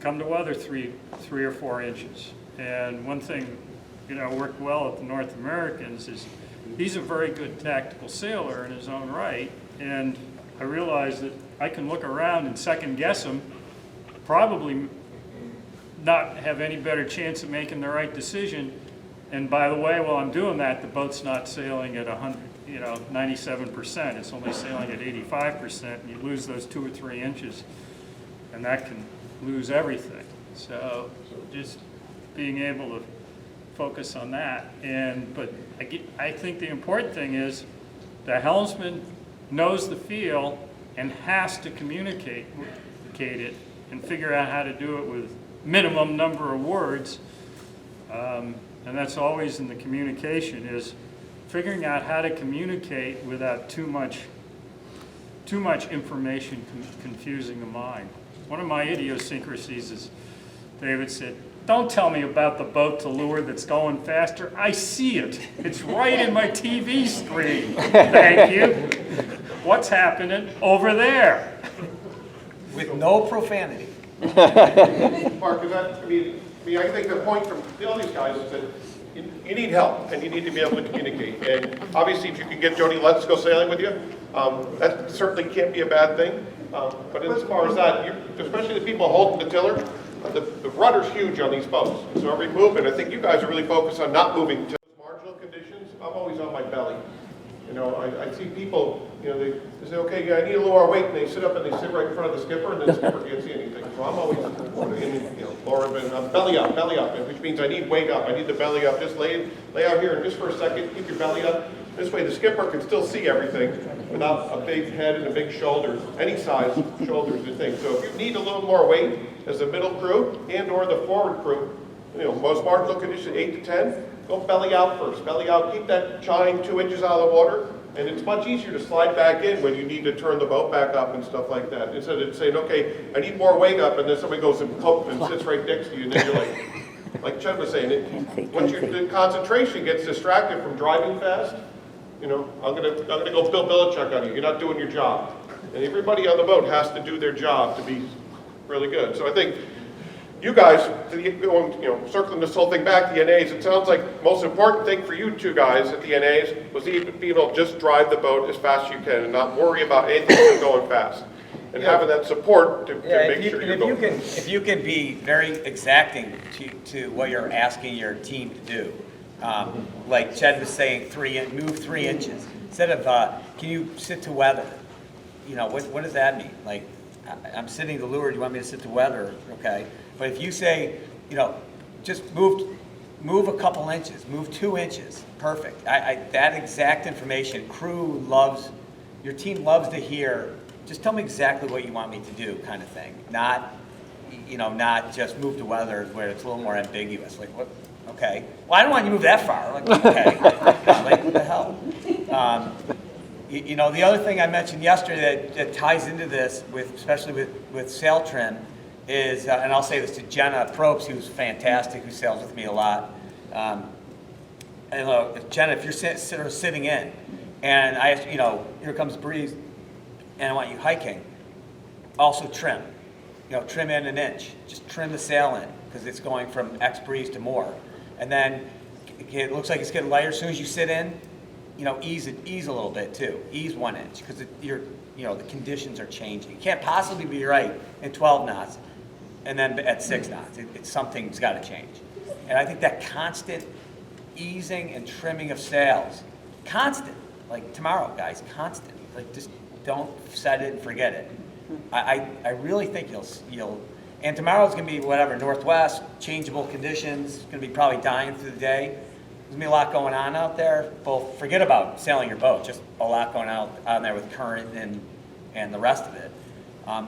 Speaker 3: come to weather 3 or 4 inches. And one thing worked well at the North Americans is he's a very good tactical sailor in his own right, and I realized that I can look around and second guess him, probably not have any better chance of making the right decision. And by the way, while I'm doing that, the boat's not sailing at 97%. It's only sailing at 85%, and you lose those 2 or 3 inches, and that can lose everything. So just being able to focus on that. But I think the important thing is the helmsman knows the feel and has to communicate it and figure out how to do it with minimum number of words. And that's always in the communication, is figuring out how to communicate without too much information confusing the mind. One of my idiosyncrasies is, David said, "Don't tell me about the boat to leeward that's going faster. I see it. It's right in my TV screen. Thank you. What's happening over there?"
Speaker 2: With no profanity.
Speaker 1: Mark, is that, I think the point from all these guys is that you need help, and you need to be able to communicate. And obviously, if you can get Jody Letts to go sailing with you, that certainly can't be a bad thing. But as far as that, especially the people holding the tiller, the rudder's huge on these boats. So every movement, I think you guys are really focused on not moving to marginal conditions. I'm always on my belly. I see people, they say, okay, yeah, I need a little more weight, and they sit up and they sit right in front of the skipper, and then the skipper can't see anything. So I'm always, lower, but belly up, which means I need weight up. I need the belly up. Just lay out here, and just for a second, keep your belly up. This way the skipper can still see everything without a big head and a big shoulders, any size shoulders and things. So if you need a little more weight as the middle crew and or the forward crew, most marginal condition 8 to 10, go belly out first. Belly out, keep that chine 2 inches out of the water, and it's much easier to slide back in when you need to turn the boat back up and stuff like that. Instead of saying, okay, I need more weight up, and then somebody goes and sits right next to you, and then you're like Chet was saying, once the concentration gets distracted from driving fast, I'm gonna go Bill Belichick on you. You're not doing your job. And everybody on the boat has to do their job to be really good. So I think you guys, circling this whole thing back to the NAs, it sounds like the most important thing for you two guys at the NAs was being able to just drive the boat as fast as you can and not worry about anything that's going fast. And having that support to make sure you're going fast.
Speaker 2: If you can be very exacting to what you're asking your team to do, like Ched was saying, move 3 inches. Instead of, can you sit to weather? What does that mean? Like, I'm sitting to leeward, you want me to sit to weather? Okay. But if you say, just move a couple inches, move 2 inches, perfect. That exact information, your team loves to hear, just tell me exactly what you want me to do kind of thing. Not just move to weather where it's a little more ambiguous. Like, what? Okay. Well, I don't want you to move that far. Like, okay. Like, what the hell? The other thing I mentioned yesterday that ties into this, especially with sail trim, is, and I'll say this to Jenna Probst, who's fantastic, who sails with me a lot. Jenna, if you're sitting in, and I ask, here comes a breeze, and I want you hiking, also trim. Trim in an inch. Just trim the sail in, because it's going from X breeze to more. And then it looks like it's getting lighter. As soon as you sit in, ease a little bit too. Ease 1 inch, because the conditions are changing. You can't possibly be right in 12 knots and then at 6 knots. Something's got to change. And I think that constant easing and trimming of sails, constant, like tomorrow, guys, constant. Like, just don't set it and forget it. I really think you'll. And tomorrow's going to be whatever, northwest, changeable conditions. It's going to be probably dying through the day. There's going to be a lot going on out there. Both, forget about sailing your boat, just a lot going on there with current and the rest of it.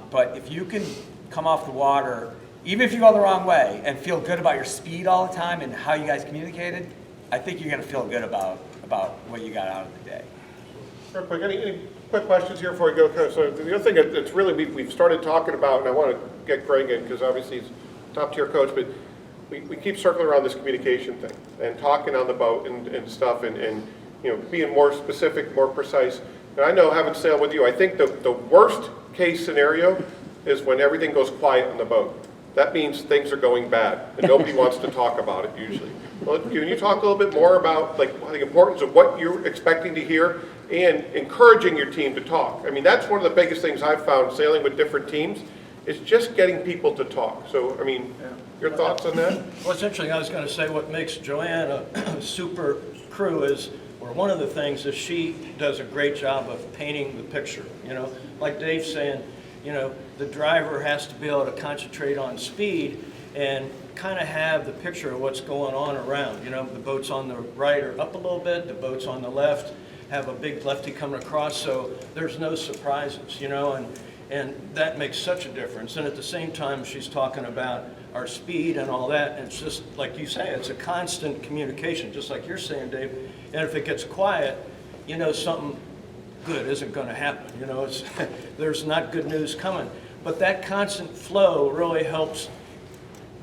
Speaker 2: But if you can come off the water, even if you go the wrong way, and feel good about your speed all the time and how you guys communicated, I think you're going to feel good about what you got out of the day.
Speaker 1: Real quick, any quick questions here before we go? So the other thing that's really we've started talking about, and I want to get Greg in because obviously he's a top-tier coach, but we keep circling around this communication thing and talking on the boat and stuff and being more specific, more precise. And I know, having sailed with you, I think the worst case scenario is when everything goes quiet on the boat. that means things are going bad, and nobody wants to talk about it usually. Well, can you talk a little bit more about like the importance of what you're expecting to hear and encouraging your team to talk? I mean, that's one of the biggest things I've found sailing with different teams, is just getting people to talk. So, I mean, your thoughts on that?
Speaker 4: Well, it's interesting. I was going to say what makes Joanne a super crew is, or one of the things is she does a great job of painting the picture. You know, like Dave's saying, you know, the driver has to be able to concentrate on speed and kind of have the picture of what's going on around. You know, the boats on the right are up a little bit, the boats on the left have a big lefty coming across, so there's no surprises, you know, and that makes such a difference. And at the same time, she's talking about our speed and all that, and it's just, like you say, it's a constant communication, just like you're saying, Dave. And if it gets quiet, you know something good isn't going to happen. You know, there's not good news coming. But that constant flow really helps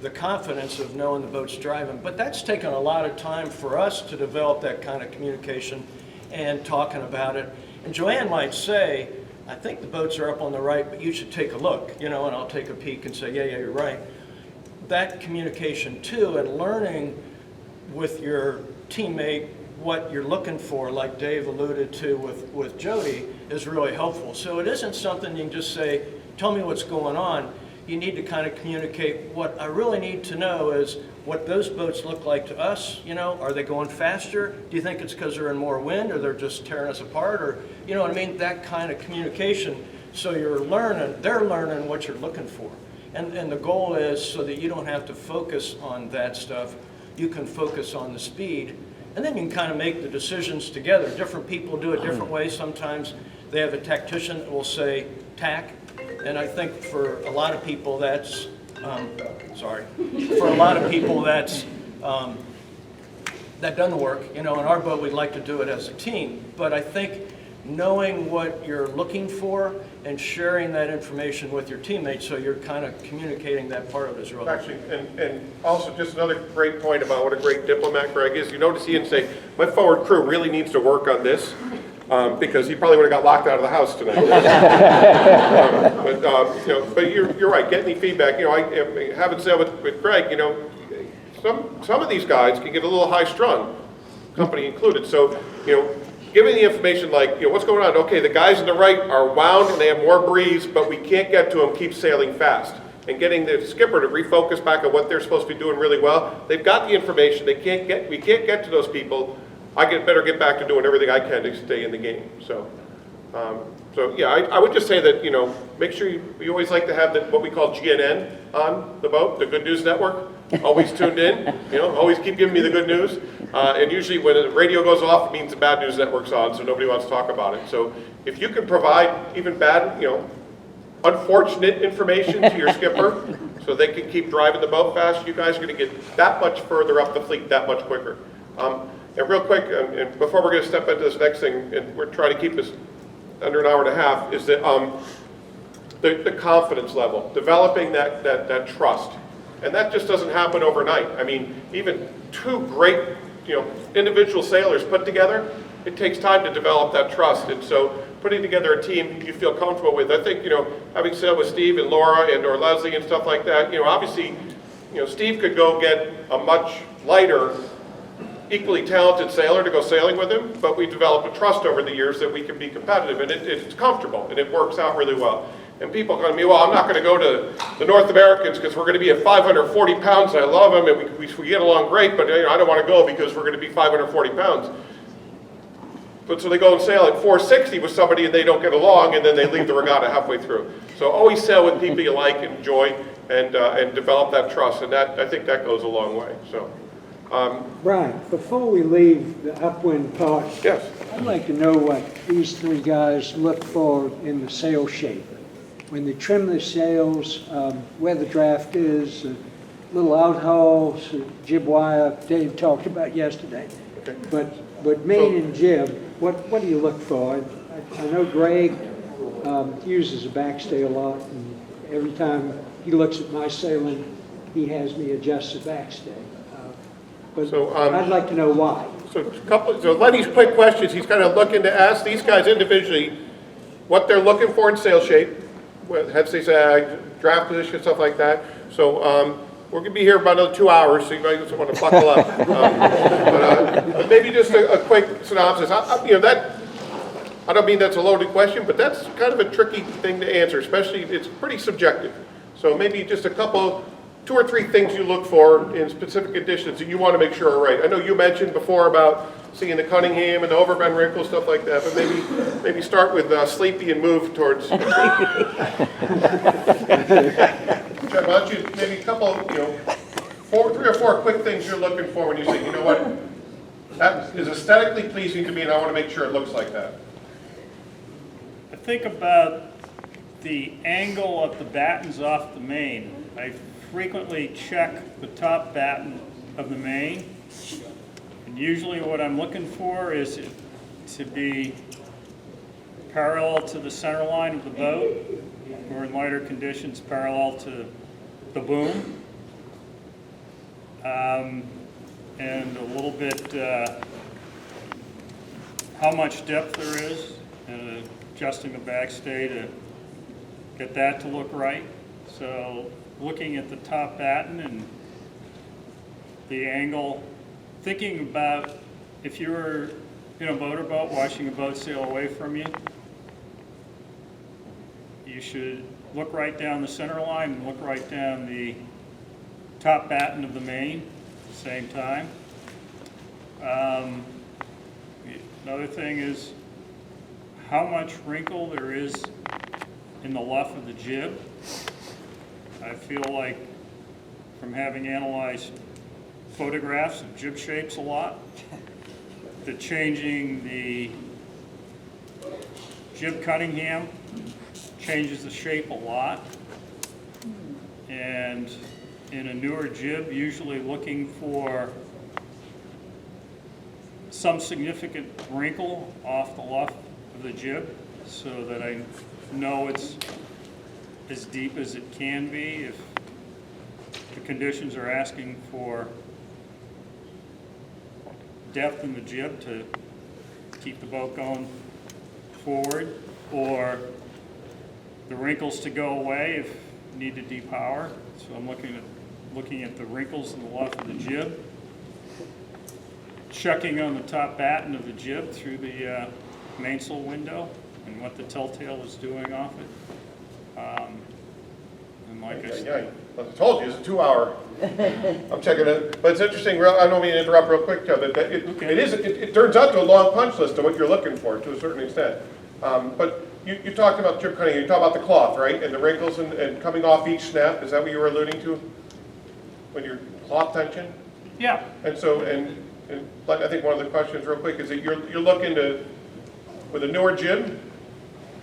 Speaker 4: the confidence of knowing the boat's driving. But that's taken a lot of time for us to develop that kind of communication and talking about it. And Joanne might say, I think the boats are up on the right, but you should take a look, you know, and I'll take a peek and say, yeah, you're right. That communication too, and learning with your teammate what you're looking for, like Dave alluded to with Jody, is really helpful. So it isn't something you can just say, tell me what's going on. You need to kind of communicate, what I really need to know is what those boats look like to us. You know, are they going faster? Do you think it's because they're in more wind, or they're just tearing us apart? Or, you know what I mean, that kind of communication. So you're learning, they're learning what you're looking for. And the goal is so that you don't have to focus on that stuff. You can focus on the speed. And then you can kind of make the decisions together. Different people do it different ways. Sometimes they have a tactician that will say tack. And I think for a lot of people that's, for a lot of people that's, that doesn't work. You know, in our boat we'd like to do it as a team. But I think knowing what you're looking for and sharing that information with your teammates, so you're kind of communicating that part of it is really
Speaker 1: Actually, and also just another great point about what a great diplomat Greg is. You notice he didn't say, my forward crew really needs to work on this, because he probably would have got locked out of the house tonight. You know, but you're right, getting the feedback. You know, I haven't said with Greg, you know, some of these guys can get a little high strung, company included. So, you know, giving the information like, you know, what's going on? Okay, the guys on the right are wound and they have more breeze, but we can't get to them, keep sailing fast. And getting the skipper to refocus back on what they're supposed to be doing really well. They've got the information, we can't get to those people. I better get back to doing everything I can to stay in the game. So, yeah, I would just say that, you know, make sure you always like to have what we call GNN on the boat, the Good News Network. Always tuned in, you know, always keep giving me the good news. And usually when the radio goes off, it means the bad news network's on, so nobody wants to talk about it. So if you can provide even bad, you know, unfortunate information to your skipper so they can keep driving the boat fast, you guys are going to get that much further up the fleet that much quicker. And real quick, and before we're going to step into this next thing, and we're trying to keep this under an hour and a half, is that the confidence level, developing that trust. And that just doesn't happen overnight. I mean, even two great, you know, individual sailors put together, it takes time to develop that trust. And so putting together a team you feel comfortable with, I think, you know, having sailed with Steve and Laura and or Leslie and stuff like that, you know, obviously, you know, Steve could go get a much lighter, equally talented sailor to go sailing with him, but we developed a trust over the years that we can be competitive, and it's comfortable, and it works out really well. And people are going to be, well, I'm not going to go to the North Americans because we're going to be at 540 pounds, and I love them, and we get along great, but you know, I don't want to go because we're going to be 540 pounds. But so they go and sail at 460 with somebody and they don't get along, and then they leave the regatta halfway through. So always sail with people you like and enjoy, and develop that trust, and that, I think that goes a long way. So.
Speaker 7: Brian, before we leave the upwind part,
Speaker 1: Yes.
Speaker 7: I'd like to know what these three guys look for in the sail shape. When they trim the sails, where the draft is, little outhauls, jib wire, Dave talked about yesterday.
Speaker 1: Okay.
Speaker 7: But main and jib, what do you look for? I know Greg uses a backstay a lot, and every time he looks at my sailing, he has me adjust the backstay. But
Speaker 1: So,
Speaker 7: I'd like to know why.
Speaker 1: So Lenny's quick questions, he's kind of looking to ask these guys individually what they're looking for in sail shape, head stay sag, draft position, stuff like that. So we're going to be here about another 2 hours, so you might just want to buckle up. But maybe just a quick synopsis. I don't mean that's a loaded question, but that's kind of a tricky thing to answer, especially it's pretty subjective. So maybe just a couple, 2 or 3 things you look for in specific additions that you want to make sure are right. I know you mentioned before about seeing the Cunningham and the overbend wrinkles, stuff like that, but maybe start with Sleepy and move towards. Jeff, why don't you, maybe a couple, 3 or 4 quick things you're looking for when you say, you know what, that is aesthetically pleasing to me and I want to make sure it looks like that.
Speaker 3: I think about the angle of the battens off the main. I frequently check the top batten of the main. And usually what I'm looking for is it to be parallel to the center line of the boat, or in lighter conditions, parallel to the boom. And a little bit how much depth there is, and adjusting the backstay to get that to look right. So looking at the top batten and the angle, thinking about if you were in a motorboat watching a boat sail away from you, you should look right down the center line and look right down the top batten of the main at the same time. Another thing is how much wrinkle there is in the luff of the jib. I feel like from having analyzed photographs of jib shapes a lot, that changing the jib Cunningham changes the shape a lot. And in a newer jib, usually looking for some significant wrinkle off the luff of the jib so that I know it's as deep as it can be if the conditions are asking for depth in the jib to keep the boat going forward, or the wrinkles to go away if need to depower. So I'm looking at the wrinkles in the luff of the jib, checking on the top batten of the jib through the mainsail window and what the telltale is doing off it. And like I said,
Speaker 1: I told you, it's a 2 hour. I'm checking it, but it's interesting. I don't mean to interrupt real quick, Joe. It turns out to a long punch list of what you're looking for to a certain extent. But you talked about jib cutting. You talked about the cloth, right, and the wrinkles and coming off each snap. Is that what you were alluding to when you're cloth tension?
Speaker 3: yeah,
Speaker 1: And so, and I think one of the questions, real quick, is that you're looking to, with a newer jib,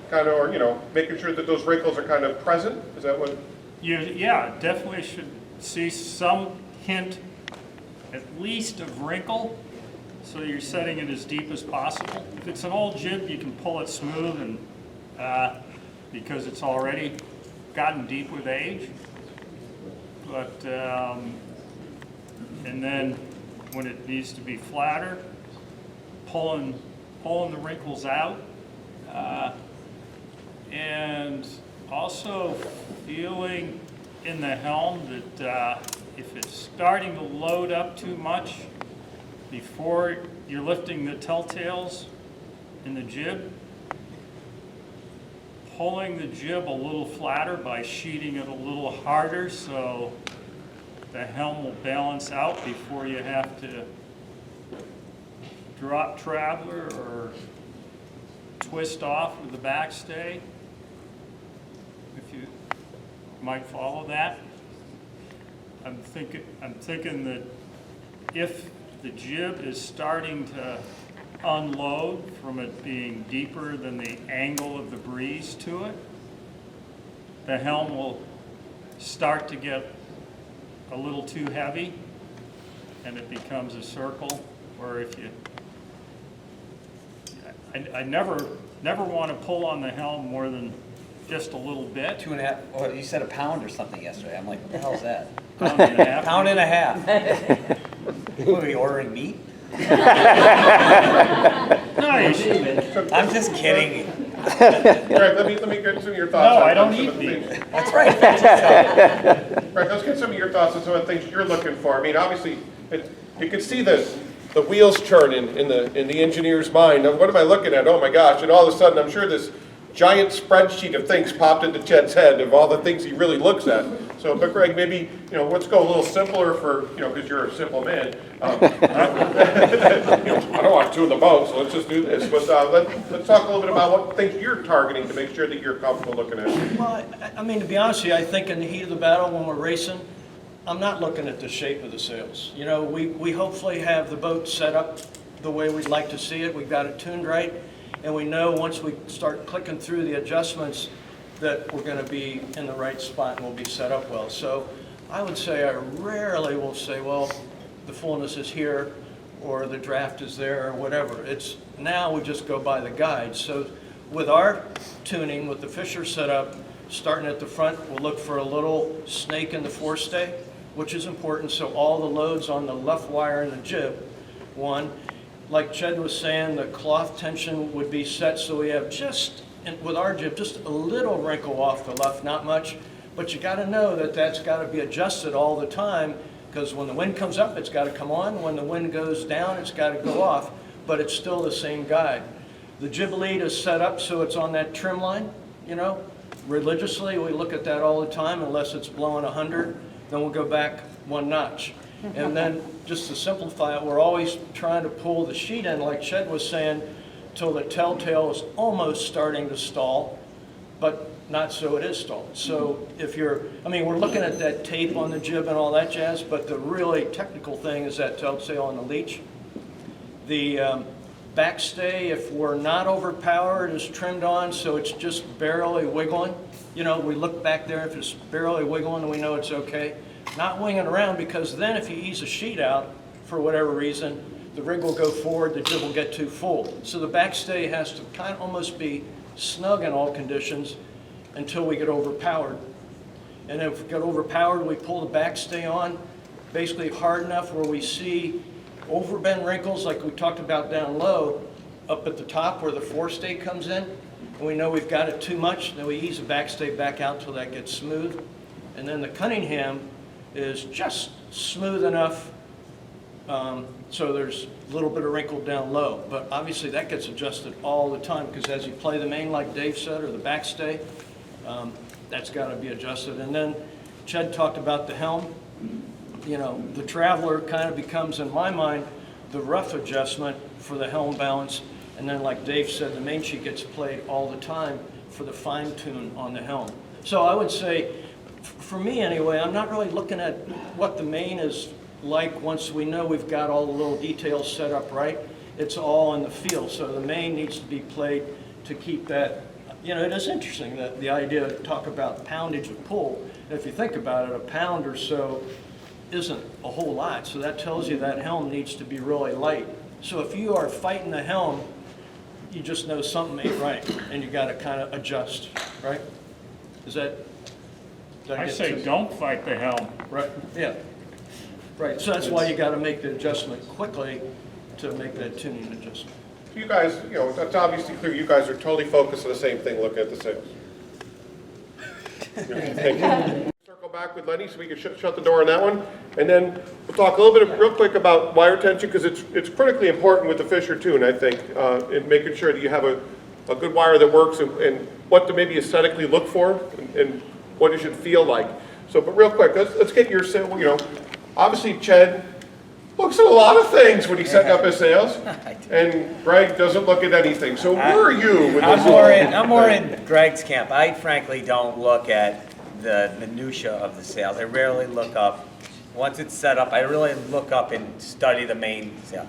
Speaker 1: kind of, or making sure that those wrinkles are kind of present. Is that what?
Speaker 3: yeah, definitely should see some hint, at least of wrinkle, so you're setting it as deep as possible. If it's an old jib, you can pull it smooth, and because it's already gotten deep with age. But and then when it needs to be flatter, pulling the wrinkles out, and also feeling in the helm that if it's starting to load up too much before you're lifting the telltales in the jib, pulling the jib a little flatter by sheeting it a little harder so the helm will balance out before you have to drop traveler or twist off with the backstay. If you might follow that. I'm thinking that if the jib is starting to unload from it being deeper than the angle of the breeze to it, the helm will start to get a little too heavy and it becomes a circle. Or if you, I never want to pull on the helm more than just a little bit.
Speaker 5: 2.5, or you said a pound or something yesterday. I'm like, what the hell is that?
Speaker 3: Pound and a half.
Speaker 2: Pound and a half. What, are we ordering meat?
Speaker 3: No, you should.
Speaker 2: I'm just kidding.
Speaker 1: Greg, let me get some of your thoughts.
Speaker 3: No,
Speaker 1: on
Speaker 3: I don't
Speaker 1: some of
Speaker 3: eat
Speaker 1: the
Speaker 3: meat.
Speaker 1: things.
Speaker 2: That's right.
Speaker 1: Greg, let's get some of your thoughts on some of the things you're looking for. I mean, obviously, you can see the wheels turning in the engineer's mind. Now, what am I looking at? Oh my gosh! And all of a sudden, I'm sure this giant spreadsheet of things popped into Chet's head of all the things he really looks at. So, but Greg, maybe, let's go a little simpler for, because you're a simple man. I don't want two in the boat, so let's just do this. But let's talk a little bit about what things you're targeting to make sure that you're comfortable looking at.
Speaker 4: Well, I mean, to be honest with you, I think in the heat of the battle when we're racing, I'm not looking at the shape of the sails. We hopefully have the boat set up the way we'd like to see it. We've got it tuned right, and we know once we start clicking through the adjustments that we're going to be in the right spot and we'll be set up well. So I would say I rarely will say, well, the fullness is here or the draft is there or whatever. It's now we just go by the guide. So with our tuning, with the Fischer setup, starting at the front, we'll look for a little snake in the forestay, which is important. So all the loads on the left wire in the jib, one. Like Ched was saying, the cloth tension would be set so we have just, with our jib, just a little wrinkle off the left, not much. But you got to know that that's got to be adjusted all the time, because when the wind comes up, it's got to come on. When the wind goes down, it's got to go off. But it's still the same guide. The jib lead is set up so it's on that trim line, Religiously, we look at that all the time. Unless it's blowing 100, then we'll go back one notch. And then, just to simplify it, we're always trying to pull the sheet in, like Ched was saying, till the telltale is almost starting to stall, but not so it is stalled. So if we're looking at that tape on the jib and all that jazz, but the really technical thing is that telltale on the leech. The backstay, if we're not overpowered, is trimmed on, so it's just barely wiggling. We look back there, if it's barely wiggling, we know it's okay. Not winging around, because then if you ease a sheet out, for whatever reason, the rig will go forward, the jib will get too full. So the backstay has to kind of almost be snug in all conditions until we get overpowered. And if we get overpowered, we pull the backstay on, basically hard enough where we see overbend wrinkles like we talked about down low, up at the top where the forestay comes in, and we know we've got it too much, then we ease the backstay back out till that gets smooth. And then the Cunningham is just smooth enough so there's a little bit of wrinkle down low. But obviously that gets adjusted all the time, because as you play the main, like Dave said, or the backstay, that's got to be adjusted. And then Ched talked about the helm. The Traveler kind of becomes, in my mind, the rough adjustment for the helm balance. And then, like Dave said, the main sheet gets played all the time for the fine tune on the helm. So I would say, for me anyway, I'm not really looking at what the main is like once we know we've got all the little details set up right. It's all in the feel. So the main needs to be played to keep that. It is interesting that the idea to talk about poundage of pull. If you think about it, a pound or so isn't a whole lot. So that tells you that helm needs to be really light. So if you are fighting the helm, you just know something ain't right, and you got to kind of adjust, right? Is that
Speaker 3: I say don't fight the helm.
Speaker 4: right? Yeah. Right. So that's why you got to make the adjustment quickly to make that tuning adjustment.
Speaker 1: You guys, that's obviously clear. You guys are totally focused on the same thing, looking at the sails. Thank you. Circle back with Lenny so we can shut the door on that one. And then we'll talk a little bit real quick about wire tension, because it's critically important with the Fisher tune, I think, in making sure that you have a good wire that works and what to maybe aesthetically look for and what it should feel like. So, but real quick, let's get your, obviously Ched looks at a lot of things when he's setting up his sails, and Greg doesn't look at anything. So where are you with this?
Speaker 2: I'm more in Greg's camp. I frankly don't look at the minutia of the sails. I rarely look up. Once it's set up, I really look up and study the main sail.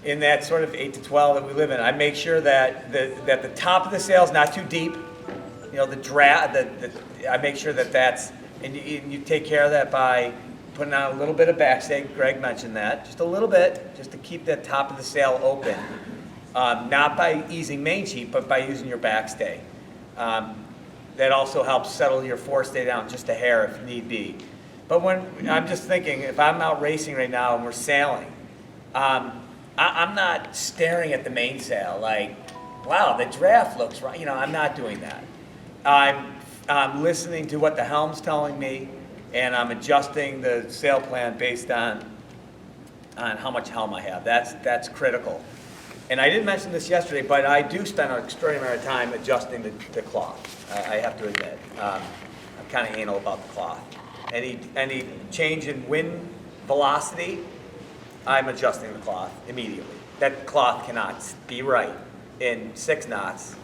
Speaker 2: In that sort of 8 to 12 that we live in, I make sure that the top of the sail is not too deep. I make sure that that's, and you take care of that by putting on a little bit of backstay. Greg mentioned that, just a little bit, just to keep that top of the sail open. Not by easing main sheet, but by using your backstay. That also helps settle your forestay down just a hair if need be. But when I'm just thinking, if I'm out racing right now and we're sailing, I'm not staring at the mainsail like wow, the draft looks right. You know, I'm not doing that. I'm listening to what the helm's telling me, and I'm adjusting the sail plan based on how much helm I have. That's critical. And I didn't mention this yesterday, but I do spend an extraordinary amount of time adjusting the cloth. I have to admit. I'm kind of anal about the cloth. Any change in wind velocity, I'm adjusting the cloth immediately. That cloth cannot be right in 6 knots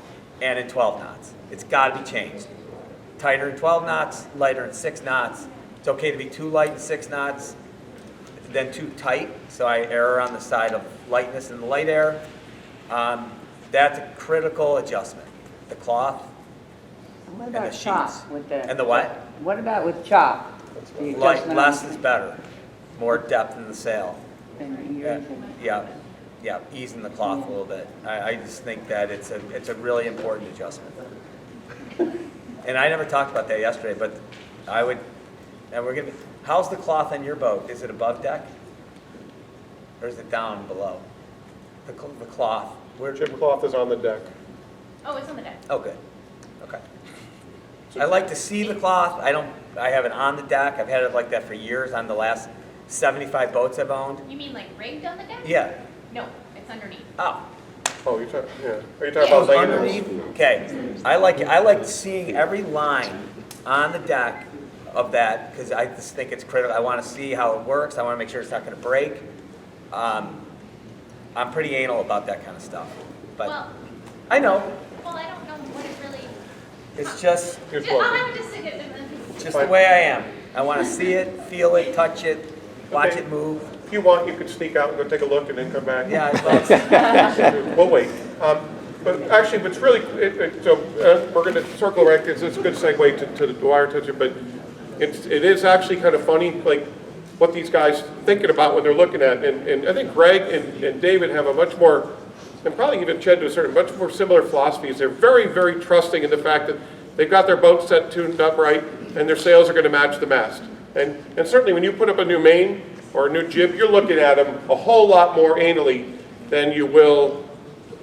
Speaker 2: and in 12 knots. It's got to be changed. Tighter in 12 knots, lighter in 6 knots. It's okay to be too light in 6 knots, then too tight, so I err on the side of lightness in the light air. That's a critical adjustment. The cloth
Speaker 8: What
Speaker 2: and the
Speaker 8: about
Speaker 2: sheets.
Speaker 8: chop with the?
Speaker 2: And the what?
Speaker 8: What about with chop? The adjustment
Speaker 2: Less
Speaker 8: on-
Speaker 2: is better. More depth in the sail.
Speaker 8: and
Speaker 2: Yeah,
Speaker 8: yours and-
Speaker 2: yeah, easing the cloth a little bit. I just think that it's a really important adjustment. And I never talked about that yesterday, but how's the cloth on your boat? Is it above deck? Or is it down below? The cloth.
Speaker 1: Jib cloth is on the deck.
Speaker 9: Oh, it's on the deck.
Speaker 2: Oh, good. Okay. I like to see the cloth. I have it on the deck. I've had it like that for years on the last 75 boats I've owned.
Speaker 9: You mean like rigged on the deck?
Speaker 2: Yeah.
Speaker 9: No, it's underneath.
Speaker 2: Oh.
Speaker 1: Oh, you're talking, yeah. Are you talking about laying it?
Speaker 2: Underneath? Okay. I like seeing every line on the deck of that because I just think it's critical. I want to see how it works. I want to make sure it's not going to break. I'm pretty anal about that kind of stuff. But
Speaker 9: Well,
Speaker 2: I know.
Speaker 9: well, I don't know what it really.
Speaker 2: It's just
Speaker 1: Here's
Speaker 9: I
Speaker 1: what.
Speaker 9: would just think
Speaker 2: the way I am. I want to see it, feel it, touch it, watch
Speaker 1: Okay.
Speaker 2: it move.
Speaker 1: If you want, you could sneak out and go take a look and then come back.
Speaker 2: Yeah, I
Speaker 1: We'll wait. But actually, what's really, we're going to circle right, it's a good segue to the wire toucher, but it is actually kind of funny, like, what these guys thinking about when they're looking at it. And I think Greg and David have a much more, and probably even Ched to a certain, much more similar philosophies. They're very, very trusting in the fact that they've got their boat set tuned up right, and their sails are going to match the mast. And certainly when you put up a new main or a new jib, you're looking at them a whole lot more anally than you will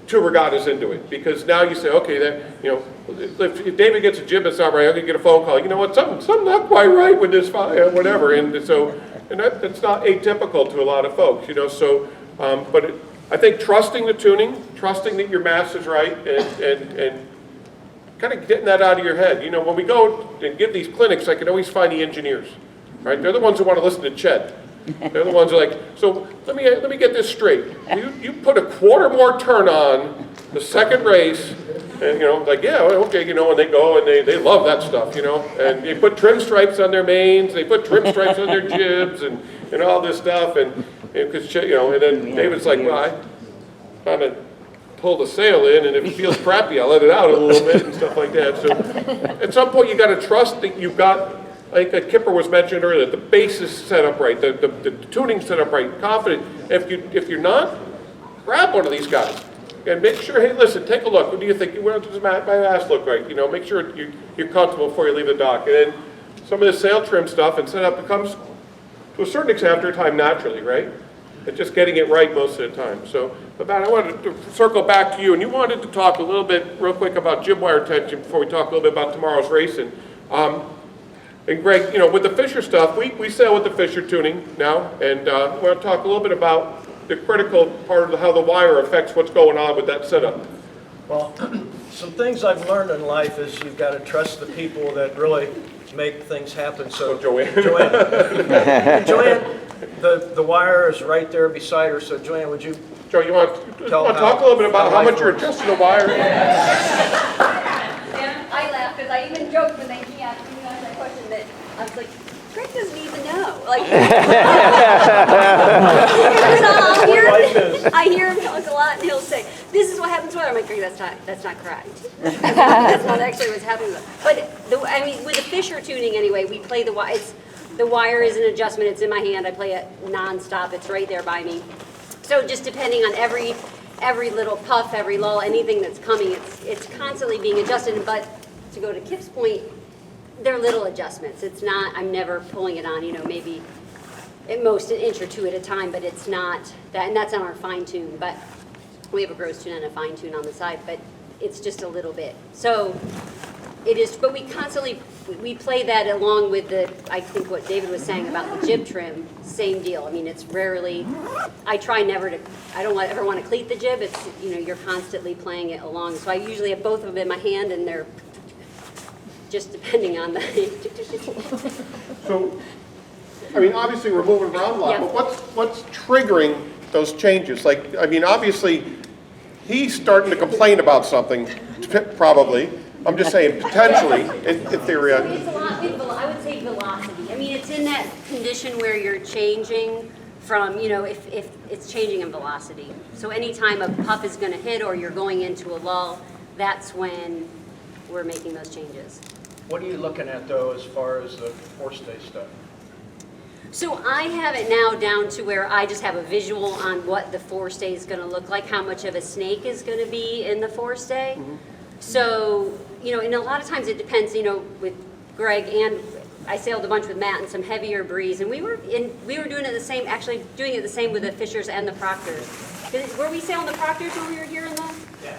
Speaker 1: 2 regattas into it, because now you say, okay, that, you know, if David gets a jib that's not right, I'm gonna get a phone call. You know what? Something's not quite right with this fire, whatever. And so, that's not atypical to a lot of folks, you know. So, but I think trusting the tuning, trusting that your mast is right, and kind of getting that out of your head. You know, when we go and give these clinics, I can always find the engineers, right? They're the ones who want to listen to Ched. They're the ones who are like, so let me get this straight. You put a quarter more turn on the second race, and you know, like, yeah, okay, you know, and they go and they love that stuff, you know, and they put trim stripes on their mains, they put trim stripes on their jibs, and all this stuff, and because you know, and then David's like, well, I kind of pull the sail in, and if it feels crappy, I'll let it out a little bit and stuff like that. So at some point, you got to trust that you've got. Like Kipper was mentioned earlier, the base is set up right, the tuning's set up right, confident. If you're not, grab one of these guys and make sure, hey, listen, take a look. What do you think? Where does my ass look right? You know, make sure you're comfortable before you leave the dock. And then some of the sail trim stuff and setup becomes, to a certain extent, after a time, naturally, right? It's just getting it right most of the time. So, but Matt, I wanted to circle back to you, and you wanted to talk a little bit, real quick, about jib wire tension before we talk a little bit about tomorrow's racing. And Greg, you know, with the Fisher stuff, we sail with the Fisher tuning now, and we want to talk a little bit about the critical part of how the wire affects what's going on with that setup.
Speaker 4: Well, some things I've learned in life is you've got to trust the people that really make things happen. So
Speaker 1: Joanne.
Speaker 4: Joanne, the wire is right there beside her. So Joanne, would you?
Speaker 1: Joe, you want to talk a little bit about how much you're adjusting the wire?
Speaker 10: Yeah, I laugh because I even joked when he asked me that question that I was like, Greg doesn't even know. Like, I hear him talk a lot, and he'll say, "This is what happens when." I'm like, Greg, that's not correct. That's not actually what's happening. But I mean, with the Fisher tuning anyway, we play the wire. The wire is an adjustment. It's in my hand. I play it nonstop. It's right there by me. So just depending on every little puff, every lull, anything that's coming, it's constantly being adjusted. But to go to Kip's point, they're little adjustments. It's not, I'm never pulling it on, you know, maybe at most an inch or two at a time, but it's not that, and that's on our fine tune. But We have a gross tune and a fine tune on the side, but it's just a little bit. So it is, but we constantly, we play that along with the, I think what David was saying about the jib trim, same deal. I mean, it's rarely, I try never to, I don't ever want to cleat the jib. It's, you know, you're constantly playing it along. So I usually have both of them in my hand and they're just depending on the.
Speaker 1: So, I mean, obviously, we're moving around a lot,
Speaker 10: Yeah.
Speaker 1: but what's triggering those changes? Like, I mean, obviously, he's starting to complain about something, probably. I'm just saying, potentially, in theory.
Speaker 10: So it's a lot with, I would say velocity. I mean, it's in that condition where you're changing from, you know, if it's changing in velocity. So anytime a puff is going to hit or you're going into a lull, that's when we're making those changes.
Speaker 4: What are you looking at, though, as far as the forestay stuff?
Speaker 10: So I have it now down to where I just have a visual on what the forestay is going to look like, how much of a snake is going to be in the forestay.
Speaker 1: Mm-hmm.
Speaker 10: So, you know, and a lot of times it depends, you know, with Greg, and I sailed a bunch with Matt in some heavier breeze, and we were doing it the same, actually doing it the same with the Fishers and the Proctors. Were we sailing the Proctors when we were here in the? Yeah.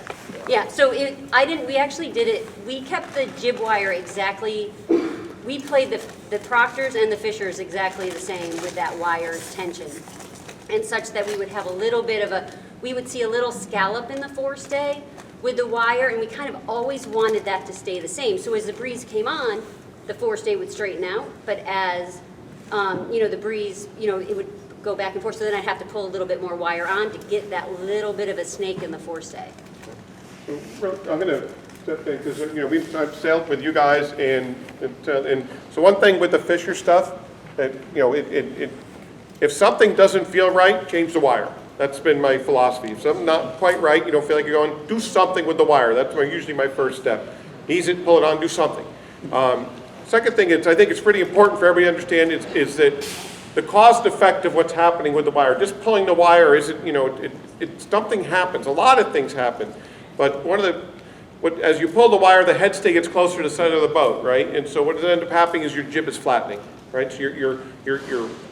Speaker 10: Yeah, so we actually did it, we kept the jib wire exactly, we played the Proctors and the Fishers exactly the same with that wire tension. And such that we would have a little bit of we would see a little scallop in the forestay with the wire, and we kind of always wanted that to stay the same. So as the breeze came on, the forestay would straighten out, but as, you know, the breeze, you know, it would go back and forth, so then I'd have to pull a little bit more wire on to get that little bit of a snake in the forestay.
Speaker 1: I'm going to, because, you know, I've sailed with you guys, and so one thing with the Fisher stuff, that, you know, if something doesn't feel right, change the wire. That's been my philosophy. If something's not quite right, you don't feel like you're going, do something with the wire. That's usually my first step. Ease it, pull it on, do something. Second thing is, I think it's pretty important for everybody to understand is that the cause and effect of what's happening with the wire. Just pulling the wire isn't, you know, something happens. A lot of things happen. But as you pull the wire, the headstay gets closer to the center of the boat, right? And so what ends up happening is your jib is flattening, right? So you're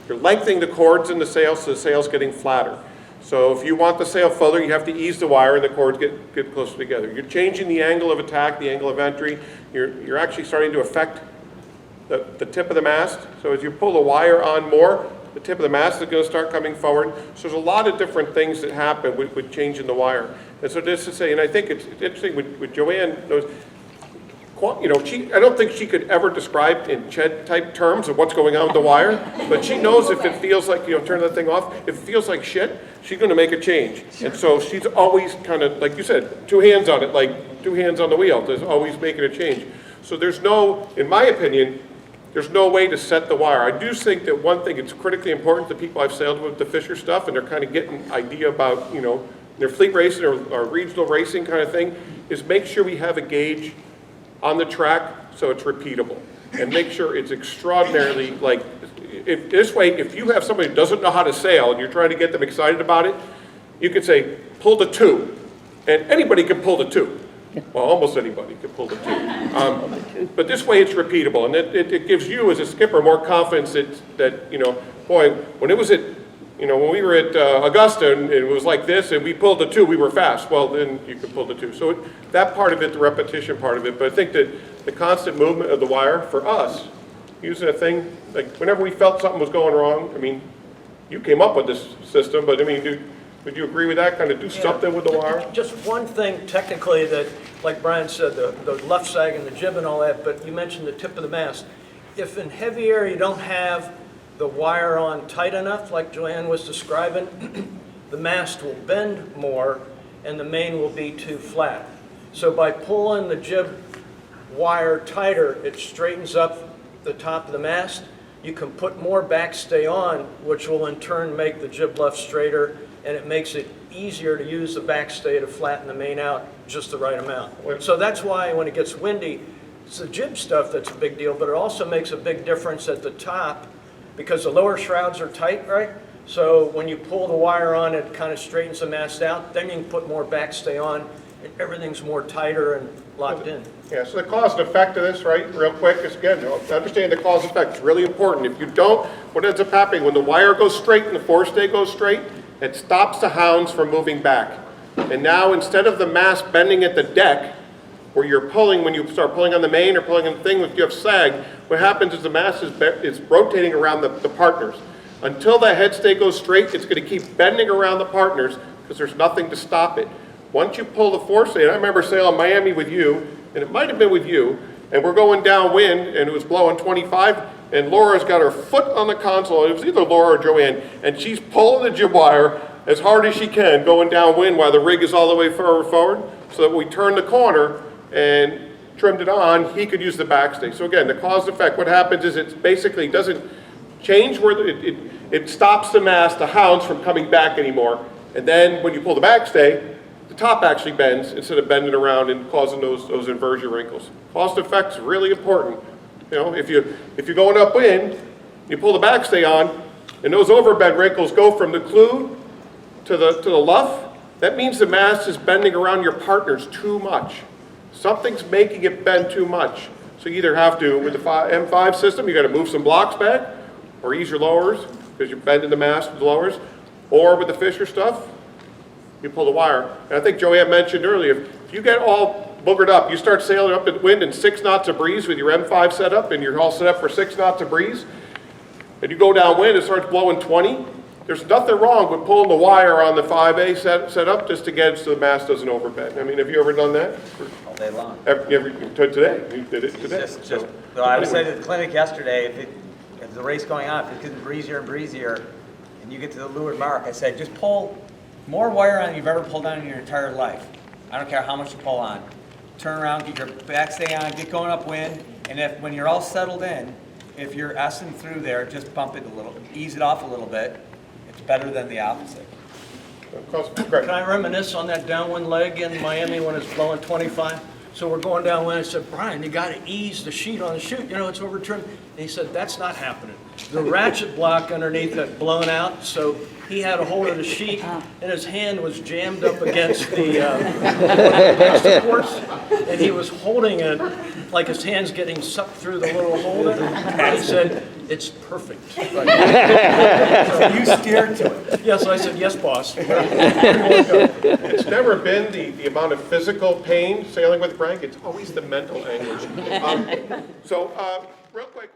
Speaker 1: lengthening the cords in the sail, so the sail's getting flatter. So if you want the sail fuller, you have to ease the wire and the cords get closer together. You're changing the angle of attack, the angle of entry. You're actually starting to affect the tip of the mast. So as you pull the wire on more, the tip of the mast is going to start coming forward. So there's a lot of different things that happen with changing the wire. And so just to say, and I think it's interesting with Joanne, you know, I don't think she could ever describe in Ched type terms of what's going on with the wire, but she knows if it feels like, you know, turn that thing off, if it feels like shit, she's going to make a change. And so she's always kind of, like you said, 2 hands on it, like 2 hands on the wheel. There's always making a change. So there's no, in my opinion, there's no way to set the wire. I do think that one thing it's critically important to people I've sailed with the Fisher stuff, and they're kind of getting an idea about, you know, their fleet racing or regional racing kind of thing, is make sure we have a gauge on the track so it's repeatable. And make sure it's extraordinarily, like, this way, if you have somebody who doesn't know how to sail and you're trying to get them excited about it, you could say, pull the 2. And anybody can pull the 2. Well, almost anybody can pull the 2. But this way it's repeatable, and it gives you as a skipper more confidence that, you know, boy, when it was at, you know, when we were at Augusta and it was like this and we pulled the 2, we were fast. Well, then you could pull the 2. So that part of it, the repetition part of it, but I think that the constant movement of the wire for us, using a thing, like whenever we felt something was going wrong, I mean, you came up with this system, but I mean, would you agree with that? Kind of do something with the wire?
Speaker 4: Just one thing technically that, like Brian said, the left sag and the jib and all that, but you mentioned the tip of the mast. If in heavy air you don't have the wire on tight enough, like Joanne was describing, the mast will bend more and the main will be too flat. So by pulling the jib wire tighter, it straightens up the top of the mast. You can put more backstay on, which will in turn make the jib left straighter, and it makes it easier to use the backstay to flatten the main out just the right amount. So that's why when it gets windy, it's the jib stuff that's a big deal, but it also makes a big difference at the top because the lower shrouds are tight, right? So when you pull the wire on, it kind of straightens the mast out. Then you can put more backstay on, and everything's more tighter and locked in.
Speaker 1: Yeah, so the cause and effect of this, right, real quick, is again, to understand the cause and effect is really important. If you don't, what ends up happening, when the wire goes straight and the forestay goes straight, it stops the hounds from moving back. And now instead of the mast bending at the deck, where you're pulling, when you start pulling on the main or pulling on the thing, if you have sag, what happens is the mast is rotating around the partners. Until that head stay goes straight, it's going to keep bending around the partners because there's nothing to stop it. Once you pull the forestay, and I remember sailing Miami with you, and it might have been with you, and we're going downwind, and it was blowing 25, and Laura's got her foot on the console. It was either Laura or Joanne, and she's pulling the jib wire as hard as she can, going downwind while the rig is all the way forward, so that when we turn the corner and trimmed it on, he could use the backstay. So again, the cause and effect, what happens is it basically doesn't change where it stops the mast, the hounds, from coming back anymore. And then when you pull the backstay, the top actually bends instead of bending around and causing those inversion wrinkles. Cost effect's really important. You know, if you're going upwind, you pull the backstay on, and those overbend wrinkles go from the clew to the luff, that means the mast is bending around your partners too much. Something's making it bend too much. So you either have to, with the M5 system, you got to move some blocks back, or ease your lowers, because you're bending the mast with the lowers, or with the Fisher stuff, you pull the wire. And I think Joanne mentioned earlier, if you get all boogered up, you start sailing up at wind in 6 knots of breeze with your M5 setup, and you're all set up for 6 knots of breeze, and you go downwind, it starts blowing 20, there's nothing wrong with pulling the wire on the 5A setup just to get it so the mast doesn't overbend. I mean, have you ever done that?
Speaker 5: All day long.
Speaker 1: Today, you did it today.
Speaker 2: So I was saying at the clinic yesterday, if the race going on, if it's getting breezier and breezier, and you get to the leeward mark, I said, just pull more wire on than you've ever pulled on in your entire life. I don't care how much you pull on. Turn around, get your backstay on, get going upwind, and when you're all settled in, if you're S-ing through there, just bump it a little, ease it off a little bit. It's better than the opposite.
Speaker 4: Can I reminisce on that downwind leg in Miami when it's blowing 25? So we're going downwind, I said, Brian, you got to ease the sheet on the chute, you know, it's over trimmed. And he said, that's not happening. The ratchet block underneath got blown out, so he had a hold of the sheet, and his hand was jammed up against the supports, and he was holding it like his hand's getting sucked through the little hole in it. And he said, it's perfect.
Speaker 2: You steered to it.
Speaker 4: Yes, I said, yes, boss.
Speaker 1: It's never been the amount of physical pain sailing with Frank, it's always the mental anguish. Real quick.